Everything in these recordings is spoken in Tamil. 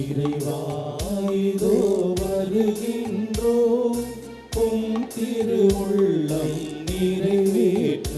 இறைவா இதோ வருகின்றோம், உம் திருவுள்ளம் நிறைவேற்ற.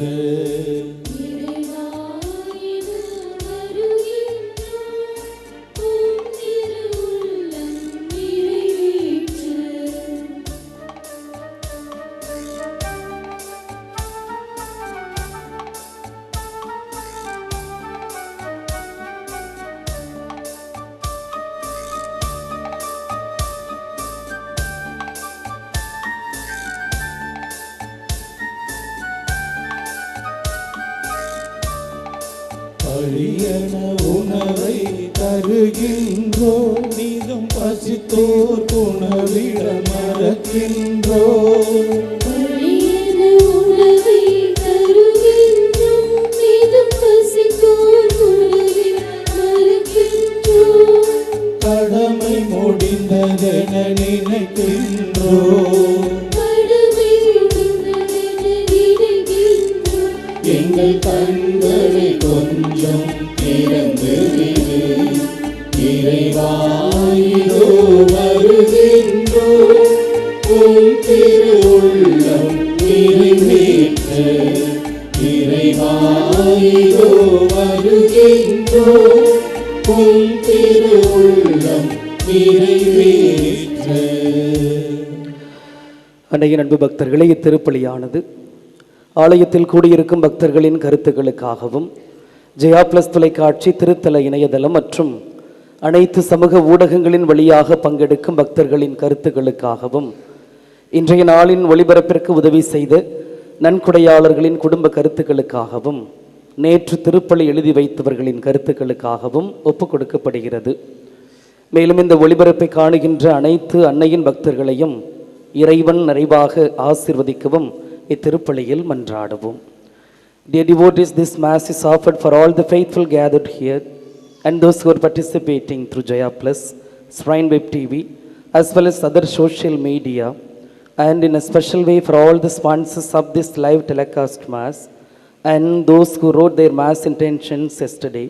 அழியன உணவை தருகின்றோம், நீதம் பசித்தோர் உணவிட மறக்கின்றோம். அழியன உணவை தருகின்றோம், நீதம் பசித்தோர் உணவிட மறக்கின்றோம். கடமை முடிந்ததென நினைக்கின்றோம், எங்கள் கண்களை கொஞ்சம் திறந்து விடு. இறைவா இதோ வருகின்றோம், உம் திருவுள்ளம் நிறைவேற்ற. இறைவா இதோ வருகின்றோம், உம் திருவுள்ளம் நிறைவேற்ற. அன்னையின் அன்பு பக்தர்களே, இத்திருப்பலியானது ஆலயத்தில் கூடியிருக்கும் பக்தர்களின் கருத்துக்களுக்காகவும், ஜெயா பிளஸ் தொலைக்காட்சி, திருத்தல இணையதளம் மற்றும் அனைத்து சமூக ஊடகங்களின் வழியாக பங்கெடுக்கும் பக்தர்களின் கருத்துக்களுக்காகவும், இன்றைய நாளின் ஒளிபரப்பிற்கு உதவி செய்த நன்கொடையாளர்களின் குடும்ப கருத்துக்களுக்காகவும், நேற்று திருப்பலி எழுதி வைத்தவர்களின் கருத்துக்களுக்காகவும் ஒப்புக் கொடுக்கப்படுகிறது. மேலும் இந்த ஒளிபரப்பை காணுகின்ற அனைத்து அன்னையின் பக்தர்களையும் இறைவன் நிறைவாக ஆசீர்வதிக்கவும் இத்திருப்பலியில் மன்றாடுவோம். Dear devotees, this mass is offered for all the faithful gathered here and those who are participating through Jaya Plus, Shrine Web TV, as well as other social media, and in a special way for all the sponsors of this live telecast mass and those who wrote their mass intentions yesterday,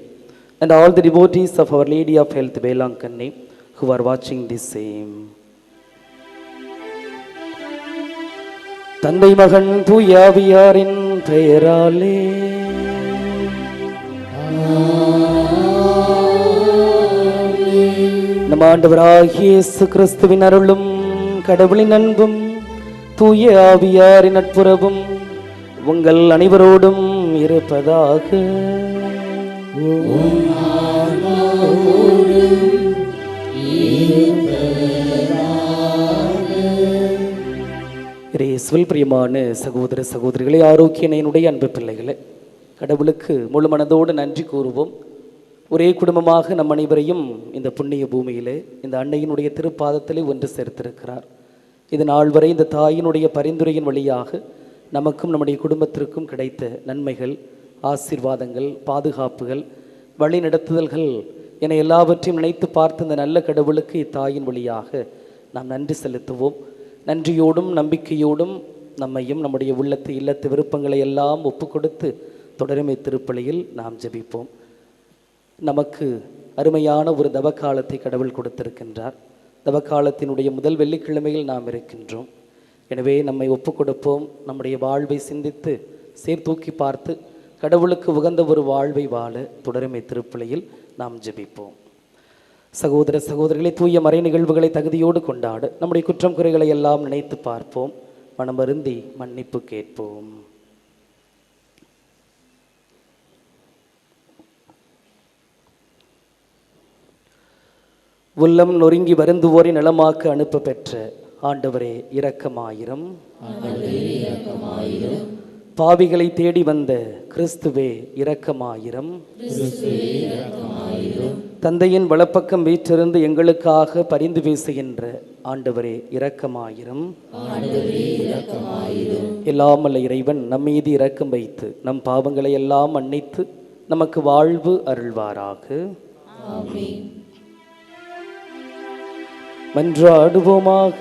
and all the devotees of Our Lady of Health, Velankanni, who are watching this same. தந்தை மகன் தூயாவியாரின் பெயராலே நம் ஆண்டவராகிய இயேசு கிறிஸ்துவின் அருளும் கடவுளின் அன்பும் தூய ஆவியாரின் நட்புறவும் உங்கள் அனைவரோடும் இருப்பதாக. இயேசுவில் பிரியமான சகோதர சகோதரிகளே, ஆரோக்கியனையினுடைய அன்பு பிள்ளைகளே, கடவுளுக்கு முழு மனதோடு நன்றி கூறுவோம். ஒரே குடும்பமாக நம் அனைவரையும் இந்த புண்ணிய பூமியிலே இந்த அன்னையினுடைய திருப்பாதத்திலே ஒன்று சேர்த்திருக்கிறார். இது நாள் வரை இந்த தாயினுடைய பரிந்துரையின் வழியாக நமக்கும் நம்முடைய குடும்பத்திற்கும் கிடைத்த நன்மைகள், ஆசீர்வாதங்கள், பாதுகாப்புகள், வழிநடத்துதல்கள் என எல்லாவற்றையும் நினைத்து பார்த்து இந்த நல்ல கடவுளுக்கு இத்தாயின் வழியாக நாம் நன்றி செலுத்துவோம். நன்றியோடும் நம்பிக்கையோடும் நம்மையும் நம்முடைய உள்ளத்து இல்லத்து விருப்பங்களை எல்லாம் ஒப்பு கொடுத்து தொடரும் இத்திருப்பலியில் நாம் ஜெபிப்போம். நமக்கு அருமையான ஒரு தவக்காலத்தை கடவுள் கொடுத்திருக்கின்றார். தவக்காலத்தினுடைய முதல் வெள்ளிக்கிழமையில் நாம் இருக்கின்றோம். எனவே நம்மை ஒப்பு கொடுப்போம். நம்முடைய வாழ்வை சிந்தித்து சீர்தூக்கி பார்த்து கடவுளுக்கு உகந்த ஒரு வாழ்வை வாழ தொடரும் இத்திருப்பலியில் நாம் ஜெபிப்போம். சகோதர சகோதரிகளை, தூய மறை நிகழ்வுகளை தகுதியோடு கொண்டாட நம்முடைய குற்றம் குறைகளை எல்லாம் நினைத்து பார்ப்போம். மனமருந்தி மன்னிப்பு கேட்போம். உள்ளம் நொறுங்கி வருந்துவோரை நலமாக்க அனுப்ப பெற்ற ஆண்டவரே இரக்கமாயிரம். பாவிகளை தேடி வந்த கிறிஸ்துவே இரக்கமாயிரம். தந்தையின் வலப்பக்கம் வீற்றிருந்து எங்களுக்காக பரிந்து பேசுகின்ற ஆண்டவரே இரக்கமாயிரம். எல்லாமல்ல இறைவன் நம் மீது இரக்கம் வைத்து நம் பாவங்களை எல்லாம் மன்னித்து நமக்கு வாழ்வு அருள்வாராக. மன்றாடுவோமாக.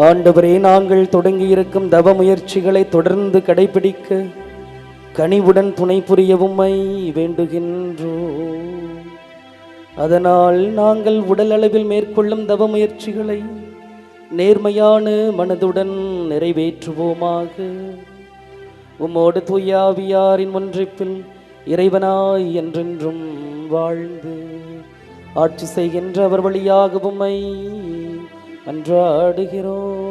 ஆண்டவரே, நாங்கள் தொடங்கியிருக்கும் தவ முயற்சிகளை தொடர்ந்து கடைபிடிக்க கனிவுடன் துணை புரிய உம்மை வேண்டுகின்றோம். அதனால் நாங்கள் உடல் அளவில் மேற்கொள்ளும் தவ முயற்சிகளை நேர்மையான மனதுடன் நிறைவேற்றுவோமாக. உம்மோடு தூயாவியாரின் ஒன்றிப்பில் இறைவனாய் என்றென்றும் வாழ்ந்து ஆட்சி செய்கின்ற அவர் வழியாக உம்மை மன்றாடுகிறோம்.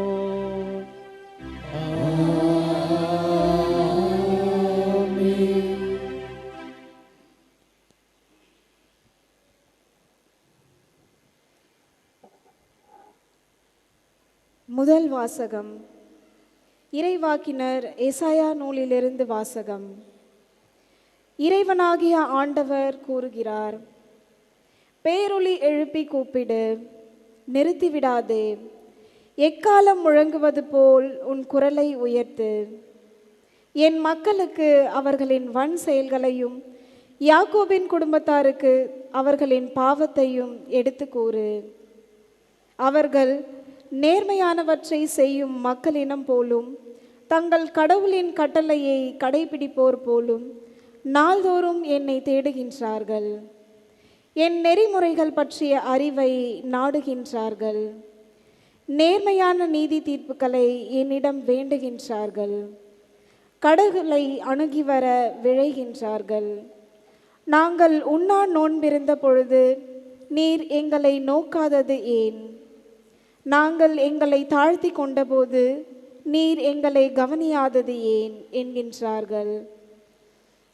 முதல் வாசகம். இறைவாக்கினர் எசாயா நூலிலிருந்து வாசகம். இறைவனாகிய ஆண்டவர் கூறுகிறார், பேரொலி எழுப்பி கூப்பிடு, நிறுத்திவிடாதே. எக்காலம் முழங்குவது போல் உன் குரலை உயர்த்து. என் மக்களுக்கு அவர்களின் வன் செயல்களையும் யாக்கோபின் குடும்பத்தாருக்கு அவர்களின் பாவத்தையும் எடுத்து கூறு. அவர்கள் நேர்மையானவற்றை செய்யும் மக்களினம் போலும் தங்கள் கடவுளின் கட்டளையை கடைபிடிப்போர் போலும் நாள்தோறும் என்னை தேடுகின்றார்கள். என் நெறிமுறைகள் பற்றிய அறிவை நாடுகின்றார்கள். நேர்மையான நீதி தீர்ப்புகளை என்னிடம் வேண்டுகின்றார்கள். கடவுளை அணுகி வர விழைகின்றார்கள். நாங்கள் உண்ணா நோன்பிருந்த பொழுது நீர் எங்களை நோக்காதது ஏன்? நாங்கள் எங்களை தாழ்த்தி கொண்டபோது நீர் எங்களை கவனியாதது ஏன் என்கின்றார்கள்.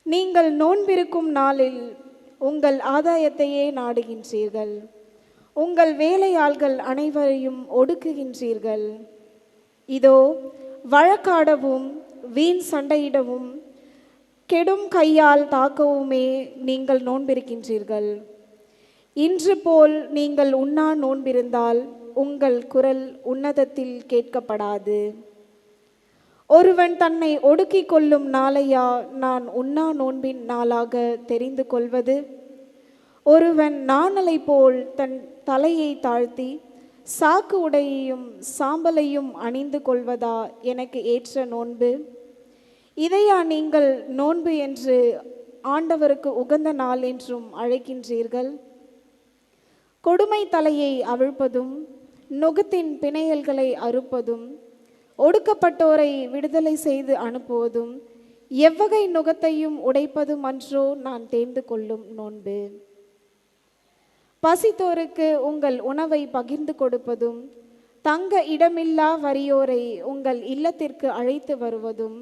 நீங்கள் நோன்பிருக்கும் நாளில் உங்கள் ஆதாயத்தையே நாடுகின்றீர்கள். உங்கள் வேலையாள்கள் அனைவரையும் ஒடுக்குகின்றீர்கள். இதோ வழக்காடவும் வீண் சண்டையிடவும் கெடும் கையால் தாக்கவுமே நீங்கள் நோன்பிருக்கின்றீர்கள். இன்று போல் நீங்கள் உண்ணா நோன்பிருந்தால் உங்கள் குரல் உன்னதத்தில் கேட்கப்படாது. ஒருவன் தன்னை ஒடுக்கிக் கொள்ளும் நாளையா நான் உண்ணா நோன்பின் நாளாக தெரிந்து கொள்வது? ஒருவன் நாணலை போல் தன் தலையை தாழ்த்தி சாக்கு உடையையும் சாம்பலையும் அணிந்து கொள்வதா எனக்கு ஏற்ற நோன்பு? இதையா நீங்கள் நோன்பு என்று ஆண்டவருக்கு உகந்த நாள் என்றும் அழைக்கின்றீர்கள்? கொடுமை தலையை அவிழ்ப்பதும் நுகத்தின் பிணையல்களை அறுப்பதும் ஒடுக்கப்பட்டோரை விடுதலை செய்து அனுப்புவதும் எவ்வகை நுகத்தையும் உடைப்பதும் அன்றோ நான் தேர்ந்து கொள்ளும் நோன்பு? பசித்தோருக்கு உங்கள் உணவை பகிர்ந்து கொடுப்பதும் தங்க இடமில்லா வறியோரை உங்கள் இல்லத்திற்கு அழைத்து வருவதும்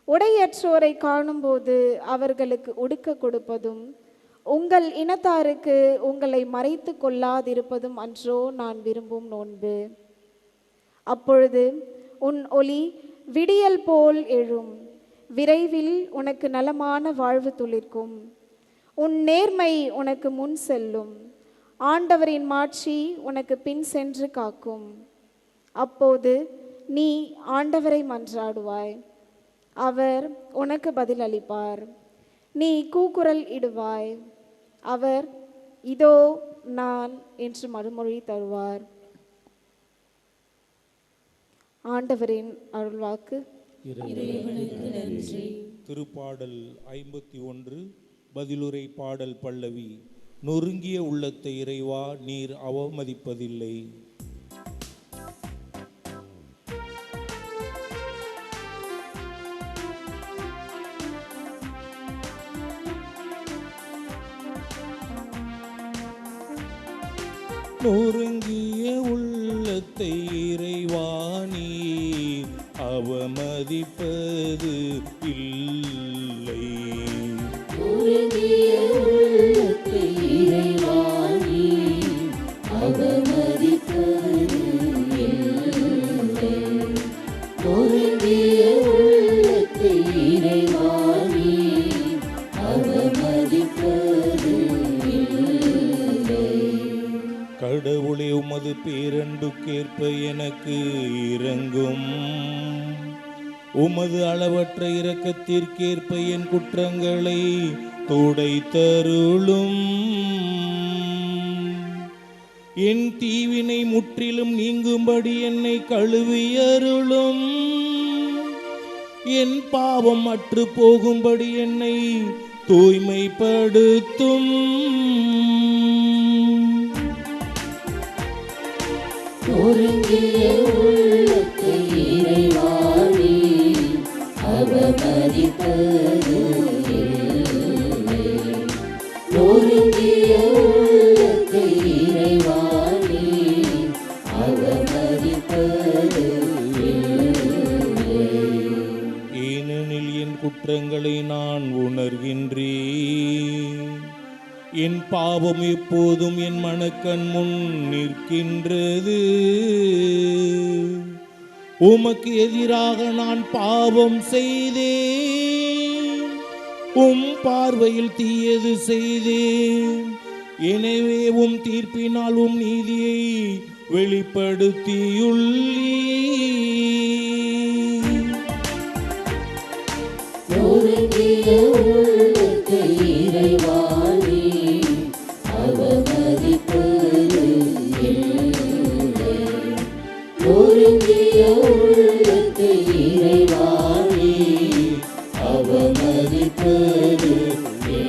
உடையற்றோரை காணும்போது அவர்களுக்கு உடுக்க கொடுப்பதும் உங்கள் இனத்தாருக்கு உங்களை மறைத்து கொள்ளாதிருப்பதும் அன்றோ நான் விரும்பும் நோன்பு? அப்பொழுது உன் ஒளி விடியல் போல் எழும். விரைவில் உனக்கு நலமான வாழ்வு துளிர்க்கும். உன் நேர்மை உனக்கு முன் செல்லும். ஆண்டவரின் மாட்சி உனக்கு பின் சென்று காக்கும். அப்போது நீ ஆண்டவரை மன்றாடுவாய், அவர் உனக்கு பதில் அளிப்பார். நீ கூக்குரல் இடுவாய், அவர் இதோ நான் என்று மறுமொழி தருவார். ஆண்டவரின் அருள்வாக்கு. இறைவனுக்கு நன்றி. திருப்பாடல் 51 பதிலுரை பாடல் பல்லவி. நொறுங்கிய உள்ளத்தை இறைவா நீர் அவமதிப்பதில்லை. நொறுங்கிய உள்ளத்தை இறைவா நீர் அவமதிப்பது இல்லை. நொறுங்கிய உள்ளத்தை இறைவா நீர் அவமதிப்பது இல்லை. நொறுங்கிய உள்ளத்தை இறைவா நீர் அவமதிப்பது இல்லை. கடவுளே உமது பேரன்புக்கேற்ப எனக்கு இரங்கும். உமது அளவற்ற இரக்கத்திற்கேற்ப என் குற்றங்களை துடைத்தருளும். என் தீவினை முற்றிலும் நீங்கும்படி என்னை கழுவியருளும். என் பாவம் அற்று போகும்படி என்னை தூய்மைப்படுத்தும். நொறுங்கிய உள்ளத்தை இறைவாணி அவமதிப்பது இல்லை. நொறுங்கிய உள்ளத்தை இறைவாணி அவமதிப்பது இல்லை. ஏனெனில் என் குற்றங்களை நான் உணர்கின்றேன். என் பாவம் எப்போதும் என் மனக்கண் முன் நிற்கின்றது. உமக்கு எதிராக நான் பாவம் செய்தேன், உம் பார்வையில் தீயது செய்தேன். எனவே உம் தீர்ப்பினால் உம் நீதியை வெளிப்படுத்தியுள்ளீர். நொறுங்கிய உள்ளத்தை இறைவாணி அவமதிப்பது இல்லை. நொறுங்கிய உள்ளத்தை இறைவாணி அவமதிப்பது இல்லை.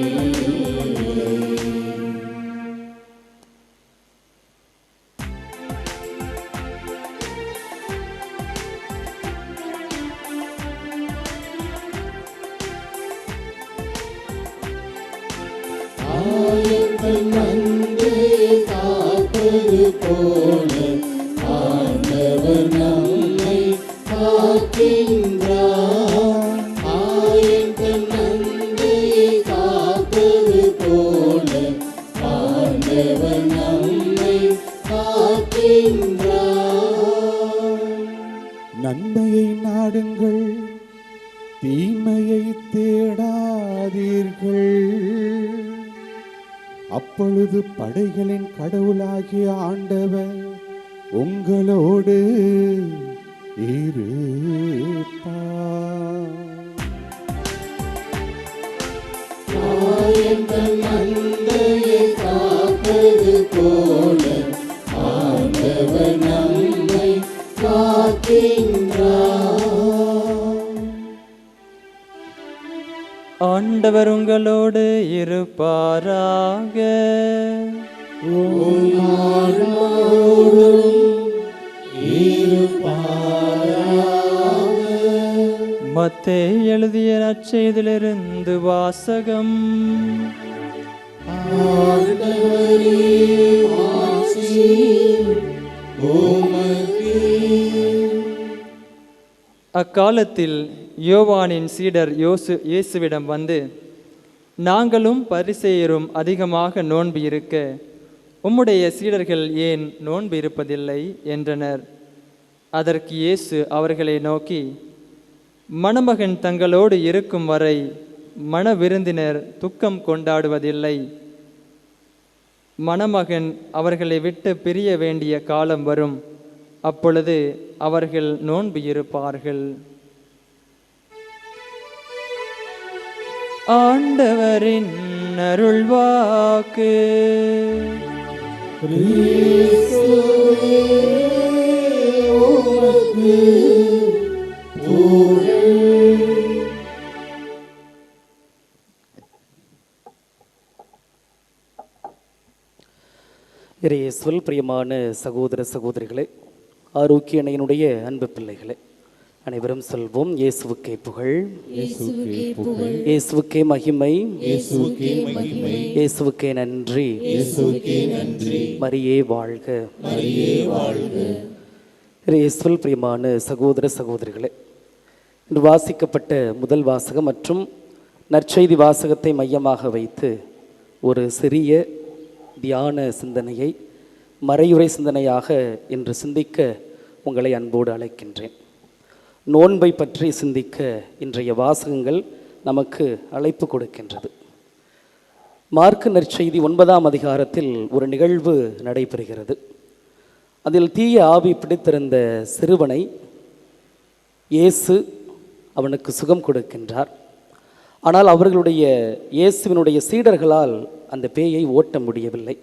ஆயங்கள் மந்தையை காப்பது போல ஆண்டவர் நம்மை காக்கின்றார். ஆயங்கள் மந்தையை காப்பது போல ஆண்டவர் நம்மை காக்கின்றார். நன்மையை நாடுங்கள், தீமையை தேடாதீர்கள். அப்பொழுது படைகளின் கடவுளாகிய ஆண்டவர் உங்களோடு இருப்பார். ஆயங்கள் மந்தையை காப்பது போல ஆண்டவர் நம்மை காக்கின்றார். ஆண்டவர் உங்களோடு இருப்பாராக. மத்தேயு எழுதிய நற்செய்தியிலிருந்து வாசகம். அக்காலத்தில் யோவானின் சீடர் இயேசுவிடம் வந்து, நாங்களும் பரிசேயரும் அதிகமாக நோன்பு இருக்க உம்முடைய சீடர்கள் ஏன் நோன்பு இருப்பதில்லை என்றனர். அதற்கு இயேசு அவர்களை நோக்கி, மணமகன் தங்களோடு இருக்கும் வரை மண விருந்தினர் துக்கம் கொண்டாடுவதில்லை. மணமகன் அவர்களை விட்டு பிரிய வேண்டிய காலம் வரும், அப்பொழுது அவர்கள் நோன்பு இருப்பார்கள். ஆண்டவரின் அருள்வாக்கு. இறையேசுவில் பிரியமான சகோதர சகோதரிகளே, ஆரோக்கிய அன்னையினுடைய அன்பு பிள்ளைகளே, அனைவரும் சொல்வோம், இயேசுவுக்கே புகழ், இயேசுவுக்கே மகிமை, இயேசுவுக்கே நன்றி, மரியே வாழ்க. இயேசுவில் பிரியமான சகோதர சகோதரிகளே, இன்று வாசிக்கப்பட்ட முதல் வாசகம் மற்றும் நற்செய்தி வாசகத்தை மையமாக வைத்து ஒரு சிறிய தியான சிந்தனையை மறையுறை சிந்தனையாக இன்று சிந்திக்க உங்களை அன்போடு அழைக்கின்றேன். நோன்பை பற்றி சிந்திக்க இன்றைய வாசகங்கள் நமக்கு அழைப்பு கொடுக்கின்றது. மார்க்கு நற்செய்தி 9ஆம் அதிகாரத்தில் ஒரு நிகழ்வு நடைபெறுகிறது. அதில் தீய ஆவி பிடித்திருந்த சிறுவனை இயேசு அவனுக்கு சுகம் கொடுக்கின்றார். ஆனால் அவர்களுடைய இயேசுவினுடைய சீடர்களால் அந்த பேயை ஓட்ட முடியவில்லை.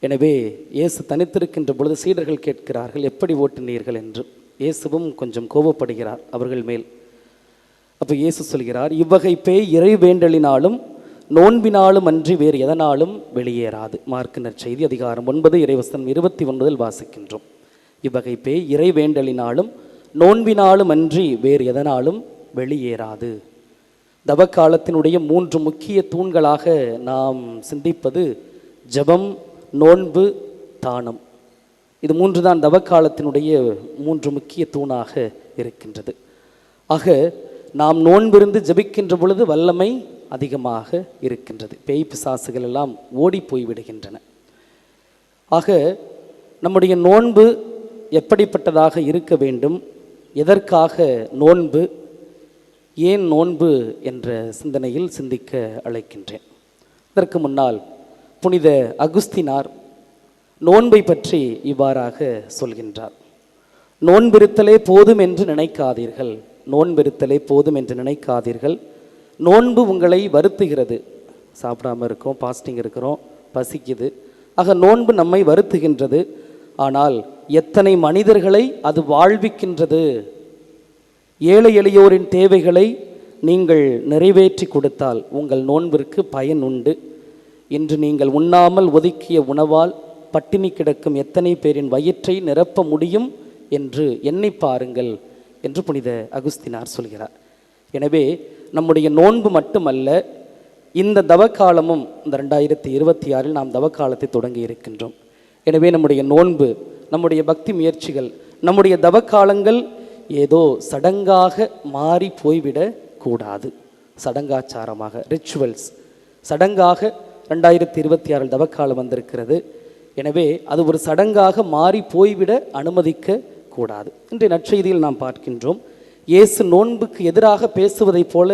எனவே இயேசு தனித்திருக்கின்ற பொழுது சீடர்கள் கேட்கிறார்கள், எப்படி ஓட்டினீர்கள் என்று. இயேசுவும் கொஞ்சம் கோபப்படுகிறார் அவர்கள் மேல். அப்போ இயேசு சொல்கிறார், இவ்வகை பேய் இறை வேண்டலினாலும் நோன்பினாலும் அன்றி வேறு எதனாலும் வெளியேறாது. மார்க்கு நற்செய்தி அதிகாரம் 9 இறைவசனம் 29 வாசிக்கின்றோம். இவ்வகை பேய் இறைவேண்டலினாலும் நோன்பினாலும் அன்றி வேறு எதனாலும் வெளியேறாது. தவக்காலத்தினுடைய 3 முக்கிய தூண்களாக நாம் சிந்திப்பது ஜெபம், நோன்பு, தானம். இது 3 தான் தவக்காலத்தினுடைய 3 முக்கிய தூணாக இருக்கின்றது. ஆக நாம் நோன்பிருந்து ஜெபிக்கின்ற பொழுது வல்லமை அதிகமாக இருக்கின்றது. பேய் பிசாசுகள் எல்லாம் ஓடி போய்விடுகின்றன. ஆக நம்முடைய நோன்பு எப்படிப்பட்டதாக இருக்க வேண்டும், எதற்காக நோன்பு, ஏன் நோன்பு என்ற சிந்தனையில் சிந்திக்க அழைக்கின்றேன். இதற்கு முன்னால் புனித அகுஸ்தினார் நோன்பை பற்றி இவ்வாறாக சொல்கின்றார். நோன்பிருத்தலே போதும் என்று நினைக்காதீர்கள், நோன்பிருத்தலே போதும் என்று நினைக்காதீர்கள். நோன்பு உங்களை வருத்துகிறது. சாப்பிடாமல் இருக்கோம், பாஸ்டிங் இருக்கிறோம், பசிக்குது. ஆக நோன்பு நம்மை வருத்துகின்றது. ஆனால் எத்தனை மனிதர்களை அது வாழ்விக்கின்றது. ஏழை எளியோரின் தேவைகளை நீங்கள் நிறைவேற்றி கொடுத்தால் உங்கள் நோன்பிற்கு பயன் உண்டு. இன்று நீங்கள் உண்ணாமல் ஒதுக்கிய உணவால் பட்டினி கிடக்கும் எத்தனை பேரின் வயிற்றை நிரப்ப முடியும் என்று எண்ணி பாருங்கள் என்று புனித அகுஸ்தினார் சொல்கிறார். எனவே நம்முடைய நோன்பு மட்டுமல்ல, இந்த தவக்காலமும் இந்த 2026 நாம் தவக்காலத்தை தொடங்கி இருக்கின்றோம். எனவே நம்முடைய நோன்பு, நம்முடைய பக்தி முயற்சிகள், நம்முடைய தவக்காலங்கள் ஏதோ சடங்காக மாறி போய்விடக் கூடாது. சடங்காச்சாரமாக, ரிச்சுவல்ஸ், சடங்காக 2026 தவக்காலம் வந்திருக்கிறது. எனவே அது ஒரு சடங்காக மாறி போய்விட அனுமதிக்க கூடாது. இன்றைய நற்செய்தியில் நாம் பார்க்கின்றோம், இயேசு நோன்புக்கு எதிராக பேசுவதைப் போல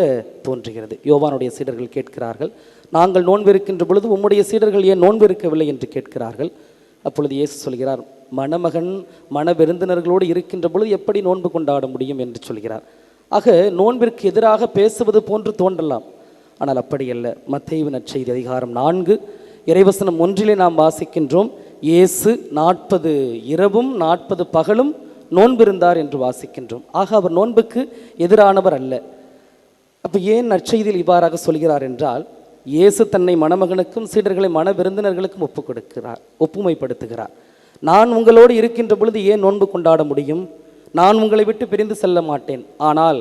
தோன்றுகிறது. யோவானுடைய சீடர்கள் கேட்கிறார்கள், நாங்கள் நோன்பு இருக்கின்ற பொழுது உம்முடைய சீடர்கள் ஏன் நோன்பு இருக்கவில்லை என்று கேட்கிறார்கள். அப்பொழுது இயேசு சொல்கிறார், மணமகன் மண விருந்தினர்களோடு இருக்கின்ற பொழுது எப்படி நோன்பு கொண்டாட முடியும் என்று சொல்கிறார். ஆக நோன்பிற்கு எதிராக பேசுவது போன்று தோன்றலாம், ஆனால் அப்படியல்ல. மத்தேயு நற்செய்தி அதிகாரம் 4 இறைவசனம் 1 நாம் வாசிக்கின்றோம், இயேசு 40 இரவும் 40 பகலும் நோன்பிருந்தார் என்று வாசிக்கின்றோம். ஆக அவர் நோன்புக்கு எதிரானவர் அல்ல. அப்போ ஏன் நற்செய்தியில் இவ்வாறாக சொல்கிறார் என்றால், இயேசு தன்னை மணமகனுக்கும் சீடர்களை மன விருந்தினர்களுக்கும் ஒப்புமைப்படுத்துகிறார். நான் உங்களோடு இருக்கின்ற பொழுது ஏன் நோன்பு கொண்டாட முடியும்? நான் உங்களை விட்டு பிரிந்து செல்ல மாட்டேன். ஆனால்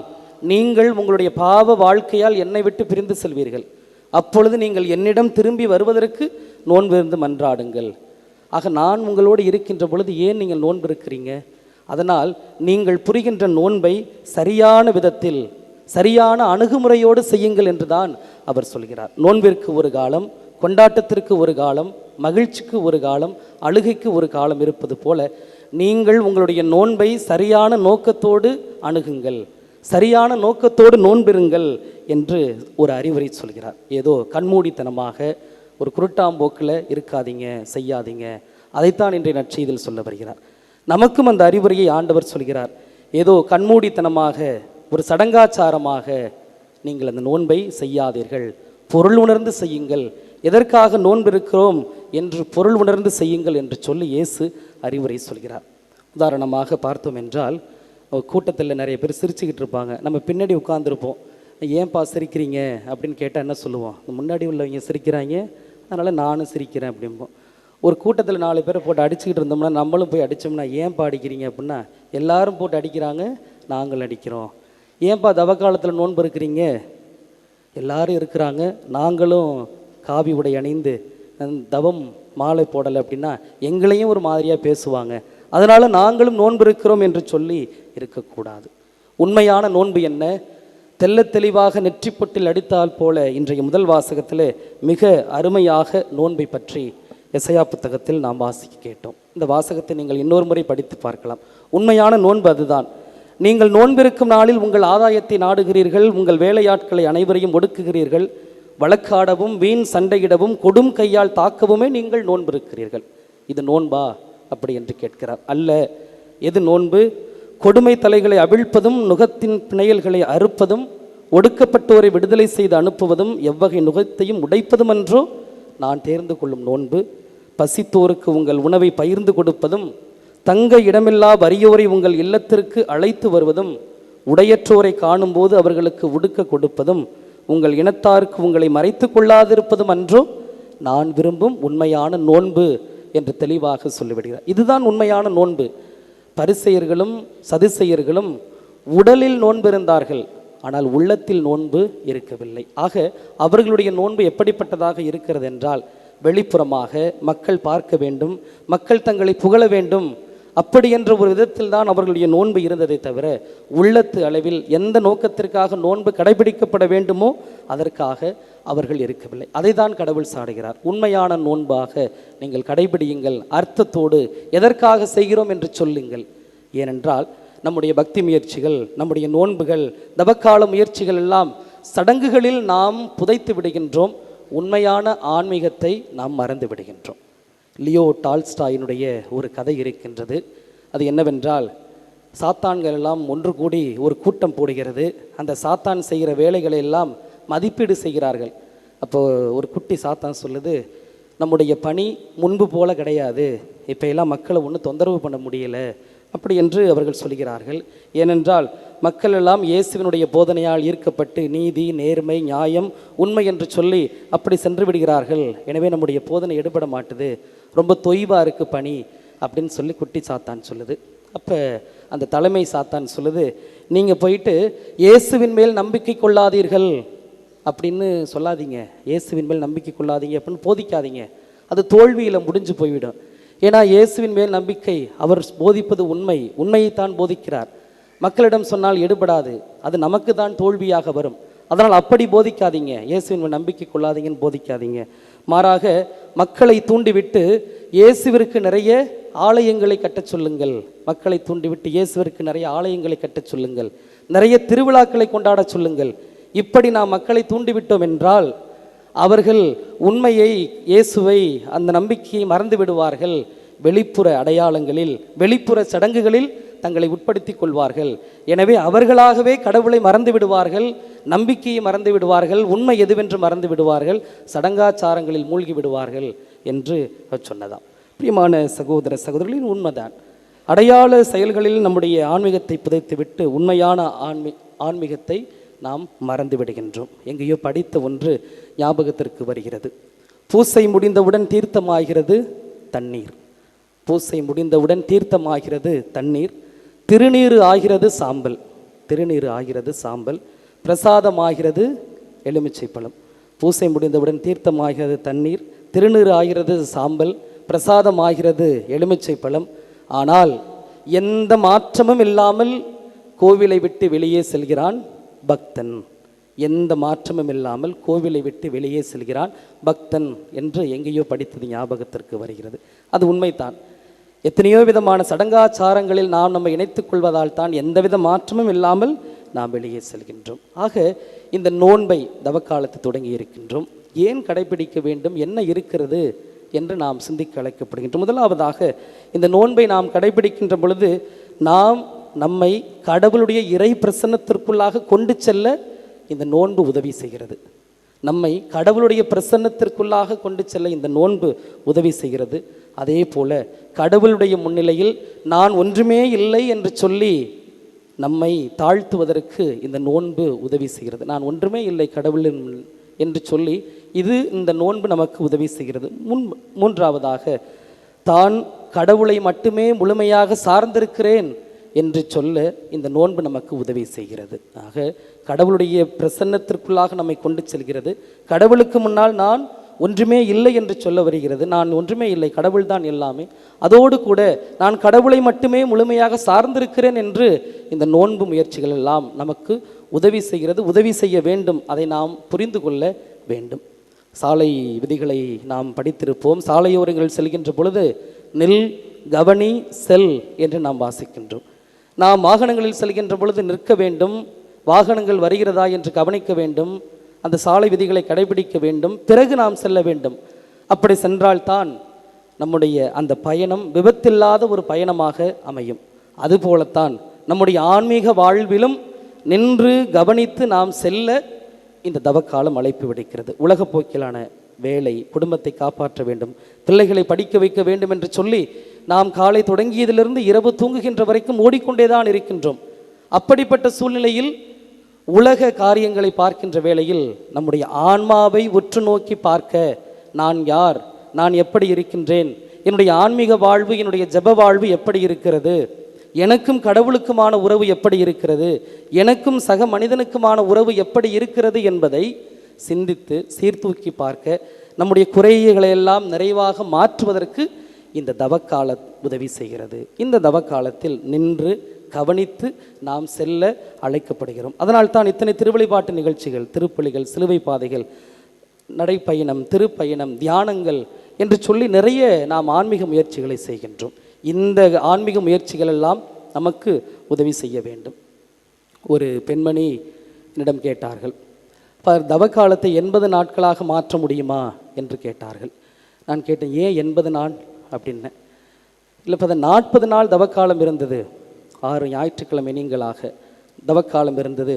நீங்கள் உங்களுடைய பாவ வாழ்க்கையால் என்னை விட்டு பிரிந்து செல்வீர்கள். அப்பொழுது நீங்கள் என்னிடம் திரும்பி வருவதற்கு நோன்பிருந்து மன்றாடுங்கள். ஆக நான் உங்களோடு இருக்கின்ற பொழுது ஏன் நீங்கள் நோன்பு இருக்கிறீங்க? அதனால் நீங்கள் புரிகின்ற நோன்பை சரியான விதத்தில், சரியான அணுகுமுறையோடு செய்யுங்கள் என்றுதான் அவர் சொல்கிறார். நோன்பிற்கு ஒரு காலம், கொண்டாட்டத்திற்கு ஒரு காலம், மகிழ்ச்சிக்கு ஒரு காலம், அழுகைக்கு ஒரு காலம் இருப்பது போல நீங்கள் உங்களுடைய நோன்பை சரியான நோக்கத்தோடு அணுகுங்கள், சரியான நோக்கத்தோடு நோன்பிருங்கள் என்று ஒரு அறிவுரை சொல்கிறார். ஏதோ கண்மூடித்தனமாக ஒரு குருட்டாம்போக்கில் இருக்காதீங்க, செய்யாதீங்க. அதைத்தான் இன்றைய நற்செய்தியில் சொல்ல வருகிறார். நமக்கும் அந்த அறிவுரையை ஆண்டவர் சொல்கிறார். ஏதோ கண்மூடித்தனமாக ஒரு சடங்காச்சாரமாக நீங்கள் அந்த நோன்பை செய்யாதீர்கள், பொருள் உணர்ந்து செய்யுங்கள். எதற்காக நோன்பு இருக்கிறோம் என்று பொருள் உணர்ந்து செய்யுங்கள் என்று சொல்லி இயேசு அறிவுரை சொல்கிறார். உதாரணமாக பார்த்தோம் என்றால், கூட்டத்தில் நிறைய பேர் சிரிச்சுக்கிட்டு இருப்பாங்க. நம்ம பின்னாடி உட்காந்துருப்போம். ஏன்பா சிரிக்கிறீங்க அப்படின்னு கேட்டால் என்ன சொல்லுவோம்? முன்னாடி உள்ளவங்க சிரிக்கிறாங்க, அதனால் நானும் சிரிக்கிறேன் அப்படிம்போம். ஒரு கூட்டத்தில் 4 பேரை போட்டு அடிச்சுக்கிட்டு இருந்தோம்னா நம்மளும் போய் அடித்தோம்னா ஏன்பா அடிக்கிறீங்க அப்படின்னா, எல்லாரும் போட்டு அடிக்கிறாங்க, நாங்கள் அடிக்கிறோம். ஏன்பா தவக்காலத்தில் நோன்பு இருக்கிறீங்க? எல்லாரும் இருக்கிறாங்க, நாங்களும் காவி உடை அணிந்து தவம் மாலை போடலை அப்படின்னா எங்களையும் ஒரு மாதிரியாக பேசுவாங்க. அதனால் நாங்களும் நோன்பு இருக்கிறோம் என்று சொல்லி இருக்கக்கூடாது. உண்மையான நோன்பு என்ன? தெல்ல தெளிவாக நெற்றிப்பொட்டில் அடித்தால் போல இன்றைய முதல் வாசகத்தில் மிக அருமையாக நோன்பை பற்றி எசையா புத்தகத்தில் நாம் வாசிக்க கேட்டோம். இந்த வாசகத்தை நீங்கள் இன்னொரு முறை படித்து பார்க்கலாம். உண்மையான நோன்பு அதுதான். நீங்கள் நோன்பிருக்கும் நாளில் உங்கள் ஆதாயத்தை நாடுகிறீர்கள், உங்கள் வேலையாட்களை அனைவரையும் ஒடுக்குகிறீர்கள், வழக்காடவும் வீண் சண்டையிடவும் கொடும் கையால் தாக்கவுமே நீங்கள் நோன்பிருக்கிறீர்கள். இது நோன்பா அப்படி என்று கேட்கிறார். அல்ல. எது நோன்பு? கொடுமை தலைகளை அவிழ்ப்பதும், நுகத்தின் பிணையல்களை அறுப்பதும், ஒடுக்கப்பட்டோரை விடுதலை செய்து அனுப்புவதும், எவ்வகை நுகத்தையும் உடைப்பதும் என்றோ நான் தேர்ந்து கொள்ளும் நோன்பு. பசித்தோருக்கு உங்கள் உணவை பகிர்ந்து கொடுப்பதும், தங்க இடமில்லா வறியோரை உங்கள் இல்லத்திற்கு அழைத்து வருவதும், உடையற்றோரை காணும்போது அவர்களுக்கு உடுக்க கொடுப்பதும், உங்கள் இனத்தாருக்கு உங்களை மறைத்து கொள்ளாதிருப்பதும் அன்றோ நான் விரும்பும் உண்மையான நோன்பு என்று தெளிவாக சொல்லிவிடுகிறார். இதுதான் உண்மையான நோன்பு. பரிசேயர்களும் சதுசேயர்களும் உடலில் நோன்பு இருந்தார்கள், ஆனால் உள்ளத்தில் நோன்பு இருக்கவில்லை. ஆக அவர்களுடைய நோன்பு எப்படிப்பட்டதாக இருக்கிறது என்றால், வெளிப்புறமாக மக்கள் பார்க்க வேண்டும், மக்கள் தங்களை புகழ வேண்டும், அப்படி என்ற ஒரு விதத்தில் தான் அவர்களுடைய நோன்பு இருந்ததை தவிர உள்ளத்து அளவில் எந்த நோக்கத்திற்காக நோன்பு கடைபிடிக்கப்பட வேண்டுமோ அதற்காக அவர்கள் இருக்கவில்லை. அதை தான் கடவுள் சாடுகிறார். உண்மையான நோன்பாக நீங்கள் கடைபிடியுங்கள், அர்த்தத்தோடு எதற்காக செய்கிறோம் என்று சொல்லுங்கள். ஏனென்றால் நம்முடைய பக்தி முயற்சிகள், நம்முடைய நோன்புகள், தவக்கால முயற்சிகள் எல்லாம் சடங்குகளில் நாம் புதைத்து விடுகின்றோம். உண்மையான ஆன்மீகத்தை நாம் மறந்து விடுகின்றோம். லியோ டால்ஸ்டாயினுடைய ஒரு கதை இருக்கின்றது. அது என்னவென்றால், சாத்தான்கள் எல்லாம் ஒன்று கூடி ஒரு கூட்டம் போடுகிறது. அந்த சாத்தான் செய்கிற வேலைகளை எல்லாம் மதிப்பீடு செய்கிறார்கள். அப்போது ஒரு குட்டி சாத்தான் சொல்லுது, நம்முடைய பணி முன்பு போல கிடையாது, இப்போ எல்லாம் மக்களை ஒன்றும் தொந்தரவு பண்ண முடியலை அப்படி என்று அவர்கள் சொல்கிறார்கள். ஏனென்றால் மக்கள் எல்லாம் இயேசுவினுடைய போதனையால் ஈர்க்கப்பட்டு நீதி, நேர்மை, நியாயம், உண்மை என்று சொல்லி அப்படி சென்று விடுகிறார்கள். எனவே நம்முடைய போதனை எடுபட மாட்டுது, ரொம்ப தொய்வாக இருக்குது பணி அப்படின்னு சொல்லி குட்டி சாத்தான் சொல்லுது. அப்போ அந்த தலைமை சாத்தான் சொல்லுது, நீங்கள் போயிட்டு இயேசுவின் மேல் நம்பிக்கை கொள்ளாதீர்கள் அப்படின்னு சொல்லாதீங்க, இயேசுவின் மேல் நம்பிக்கை கொள்ளாதீங்க அப்படின்னு போதிக்காதீங்க, அது தோல்வியில் முடிஞ்சு போய்விடும். ஏன்னா இயேசுவின் மேல் நம்பிக்கை, அவர் போதிப்பது உண்மை, உண்மையைத்தான் போதிக்கிறார். மக்களிடம் சொன்னால் எடுபடாது, அது நமக்கு தான் தோல்வியாக வரும். அதனால் அப்படி போதிக்காதீங்க, இயேசுவின் மேல் நம்பிக்கை கொள்ளாதீங்கன்னு போதிக்காதீங்க. மாறாக மக்களை தூண்டிவிட்டு இயேசுவிற்கு நிறைய ஆலயங்களை கட்டச் சொல்லுங்கள், மக்களை தூண்டிவிட்டு இயேசுவிற்கு நிறைய ஆலயங்களை கட்டச் சொல்லுங்கள், நிறைய திருவிழாக்களை கொண்டாட சொல்லுங்கள். இப்படி நாம் மக்களை தூண்டிவிட்டோம் என்றால் அவர்கள் உண்மையை, இயேசுவை, அந்த நம்பிக்கையை மறந்து விடுவார்கள். வெளிப்புற அடையாளங்களில், வெளிப்புற சடங்குகளில் தங்களை உட்படுத்தி கொள்வார்கள். எனவே அவர்களாகவே கடவுளை மறந்து விடுவார்கள், நம்பிக்கையை மறந்து விடுவார்கள், உண்மை எதுவென்று மறந்து விடுவார்கள், சடங்காச்சாரங்களில் மூழ்கி விடுவார்கள் என்று சொன்னதாம். பிரியமான சகோதர சகோதரிகளின் உண்மைதான். அடையாள செயல்களில் நம்முடைய ஆன்மீகத்தை புதைத்துவிட்டு உண்மையான ஆன்மீகத்தை நாம் மறந்து விடுகின்றோம். எங்கேயோ படித்த ஒன்று ஞாபகத்திற்கு வருகிறது. பூசை முடிந்தவுடன் தீர்த்தமாகிறது தண்ணீர், பூசை முடிந்தவுடன் தீர்த்தமாகிறது தண்ணீர், திருநீறு ஆகிறது சாம்பல், திருநீறு ஆகிறது சாம்பல், பிரசாதமாகிறது எலுமிச்சை பழம். பூசை முடிந்தவுடன் தீர்த்தமாகிறது தண்ணீர், திருநீறு ஆகிறது சாம்பல், பிரசாதம் ஆகிறது எலுமிச்சை பழம். ஆனால் எந்த மாற்றமும் இல்லாமல் கோவிலை விட்டு வெளியே செல்கிறான் பக்தன், எந்த மாற்றமும் இல்லாமல் கோவிலை விட்டு வெளியே செல்கிறான் பக்தன் என்று எங்கேயோ படித்தது ஞாபகத்திற்கு வருகிறது. அது உண்மைதான். எத்தனையோ விதமான சடங்காச்சாரங்களில் நாம் நம்ம இணைத்துக் கொள்வதால் தான் எந்தவித மாற்றமும் இல்லாமல் நாம் வெளியே செல்கின்றோம். ஆக இந்த நோன்பை தவக்காலத்து தொடங்கி இருக்கின்றோம். ஏன் கடைபிடிக்க வேண்டும், என்ன இருக்கிறது என்று நாம் சிந்திக்க அழைக்கப்படுகின்றோம். முதலாவதாக இந்த நோன்பை நாம் கடைபிடிக்கின்ற பொழுது நாம் நம்மை கடவுளுடைய இறை பிரசன்னத்திற்குள்ளாக கொண்டு செல்ல இந்த நோன்பு உதவி செய்கிறது. நம்மை கடவுளுடைய பிரசன்னத்திற்குள்ளாக கொண்டு செல்ல இந்த நோன்பு உதவி செய்கிறது. அதே போல கடவுளுடைய முன்னிலையில் நான் ஒன்றுமே இல்லை என்று சொல்லி நம்மை தாழ்த்துவதற்கு இந்த நோன்பு உதவி செய்கிறது. நான் ஒன்றுமே இல்லை கடவுளின் என்று சொல்லி இந்த நோன்பு நமக்கு உதவி செய்கிறது. மூன்றாவதாக தான் கடவுளை மட்டுமே முழுமையாக சார்ந்திருக்கிறேன் என்று சொல்ல இந்த நோன்பு நமக்கு உதவி செய்கிறது. ஆக கடவுளுடைய பிரசன்னத்திற்குள்ளாக நம்மை கொண்டு செல்கிறது. கடவுளுக்கு முன்னால் நான் ஒன்றுமே இல்லை என்று சொல்ல வருகிறது. நான் ஒன்றுமே இல்லை, கடவுள் தான் எல்லாமே. அதோடு கூட நான் கடவுளை மட்டுமே முழுமையாக சார்ந்திருக்கிறேன் என்று இந்த நோன்பு முயற்சிகள் எல்லாம் நமக்கு உதவி செய்கிறது, உதவி செய்ய வேண்டும். அதை நாம் புரிந்து கொள்ள வேண்டும். சாலை விதிகளை நாம் படித்திருப்போம். சாலையோரங்கள் செல்கின்ற பொழுது நில், கவனி, செல் என்று நாம் வாசிக்கின்றோம். நாம் வாகனங்களில் செல்கின்ற பொழுது நிற்க வேண்டும், வாகனங்கள் வருகிறதா என்று கவனிக்க வேண்டும், அந்த சாலை விதிகளை கடைபிடிக்க வேண்டும், பிறகு நாம் செல்ல வேண்டும். அப்படி சென்றால்தான் நம்முடைய அந்த பயணம் விபத்தில்லாத ஒரு பயணமாக அமையும். அதுபோலத்தான் நம்முடைய ஆன்மீக வாழ்விலும் நின்று கவனித்து நாம் செல்ல இந்த தவக்காலம் அழைப்பு விடுக்கிறது. உலகப்போக்கிலான வேலை, குடும்பத்தை காப்பாற்ற வேண்டும், பிள்ளைகளை படிக்க வைக்க வேண்டும் என்று சொல்லி நாம் காலை தொடங்கியதிலிருந்து இரவு தூங்குகின்ற வரைக்கும் ஓடிக்கொண்டேதான் இருக்கின்றோம். அப்படிப்பட்ட சூழ்நிலையில் உலக காரியங்களை பார்க்கின்ற வேளையில் நம்முடைய ஆன்மாவை உற்று நோக்கி பார்க்க, நான் யார், நான் எப்படி இருக்கின்றேன், என்னுடைய ஆன்மீக வாழ்வு, என்னுடைய ஜெப வாழ்வு எப்படி இருக்கிறது, எனக்கும் கடவுளுக்குமான உறவு எப்படி இருக்கிறது, எனக்கும் சக மனிதனுக்குமான உறவு எப்படி இருக்கிறது என்பதை சிந்தித்து சீர்தூக்கி பார்க்க, நம்முடைய குறைகளை எல்லாம் நிறைவாக மாற்றுவதற்கு இந்த தவக்கால உதவி செய்கிறது. இந்த தவக்காலத்தில் நின்று கவனித்து நாம் செல்ல அழைக்கப்படுகிறோம். அதனால் தான் இத்தனை திருவழிபாட்டு நிகழ்ச்சிகள், திருப்பலிகள், சிலுவை பாதைகள், நடைப்பயணம், திருப்பயணம், தியானங்கள் என்று சொல்லி நிறைய நாம் ஆன்மீக முயற்சிகளை செய்கின்றோம். இந்த ஆன்மீக முயற்சிகள் எல்லாம் நமக்கு உதவி செய்ய வேண்டும். ஒரு பெண்மணி என்னிடம் கேட்டார்கள், தவக்காலத்தை 80 நாட்களாக மாற்ற முடியுமா என்று கேட்டார்கள். நான் கேட்டேன், ஏன் 80 நாள் அப்படின்னேன். இல்லை, இப்போ 40 நாள் தவக்காலம் இருந்தது, 6 ஞாயிற்றுக்கிழமை நீங்களாக தவக்காலம் இருந்தது.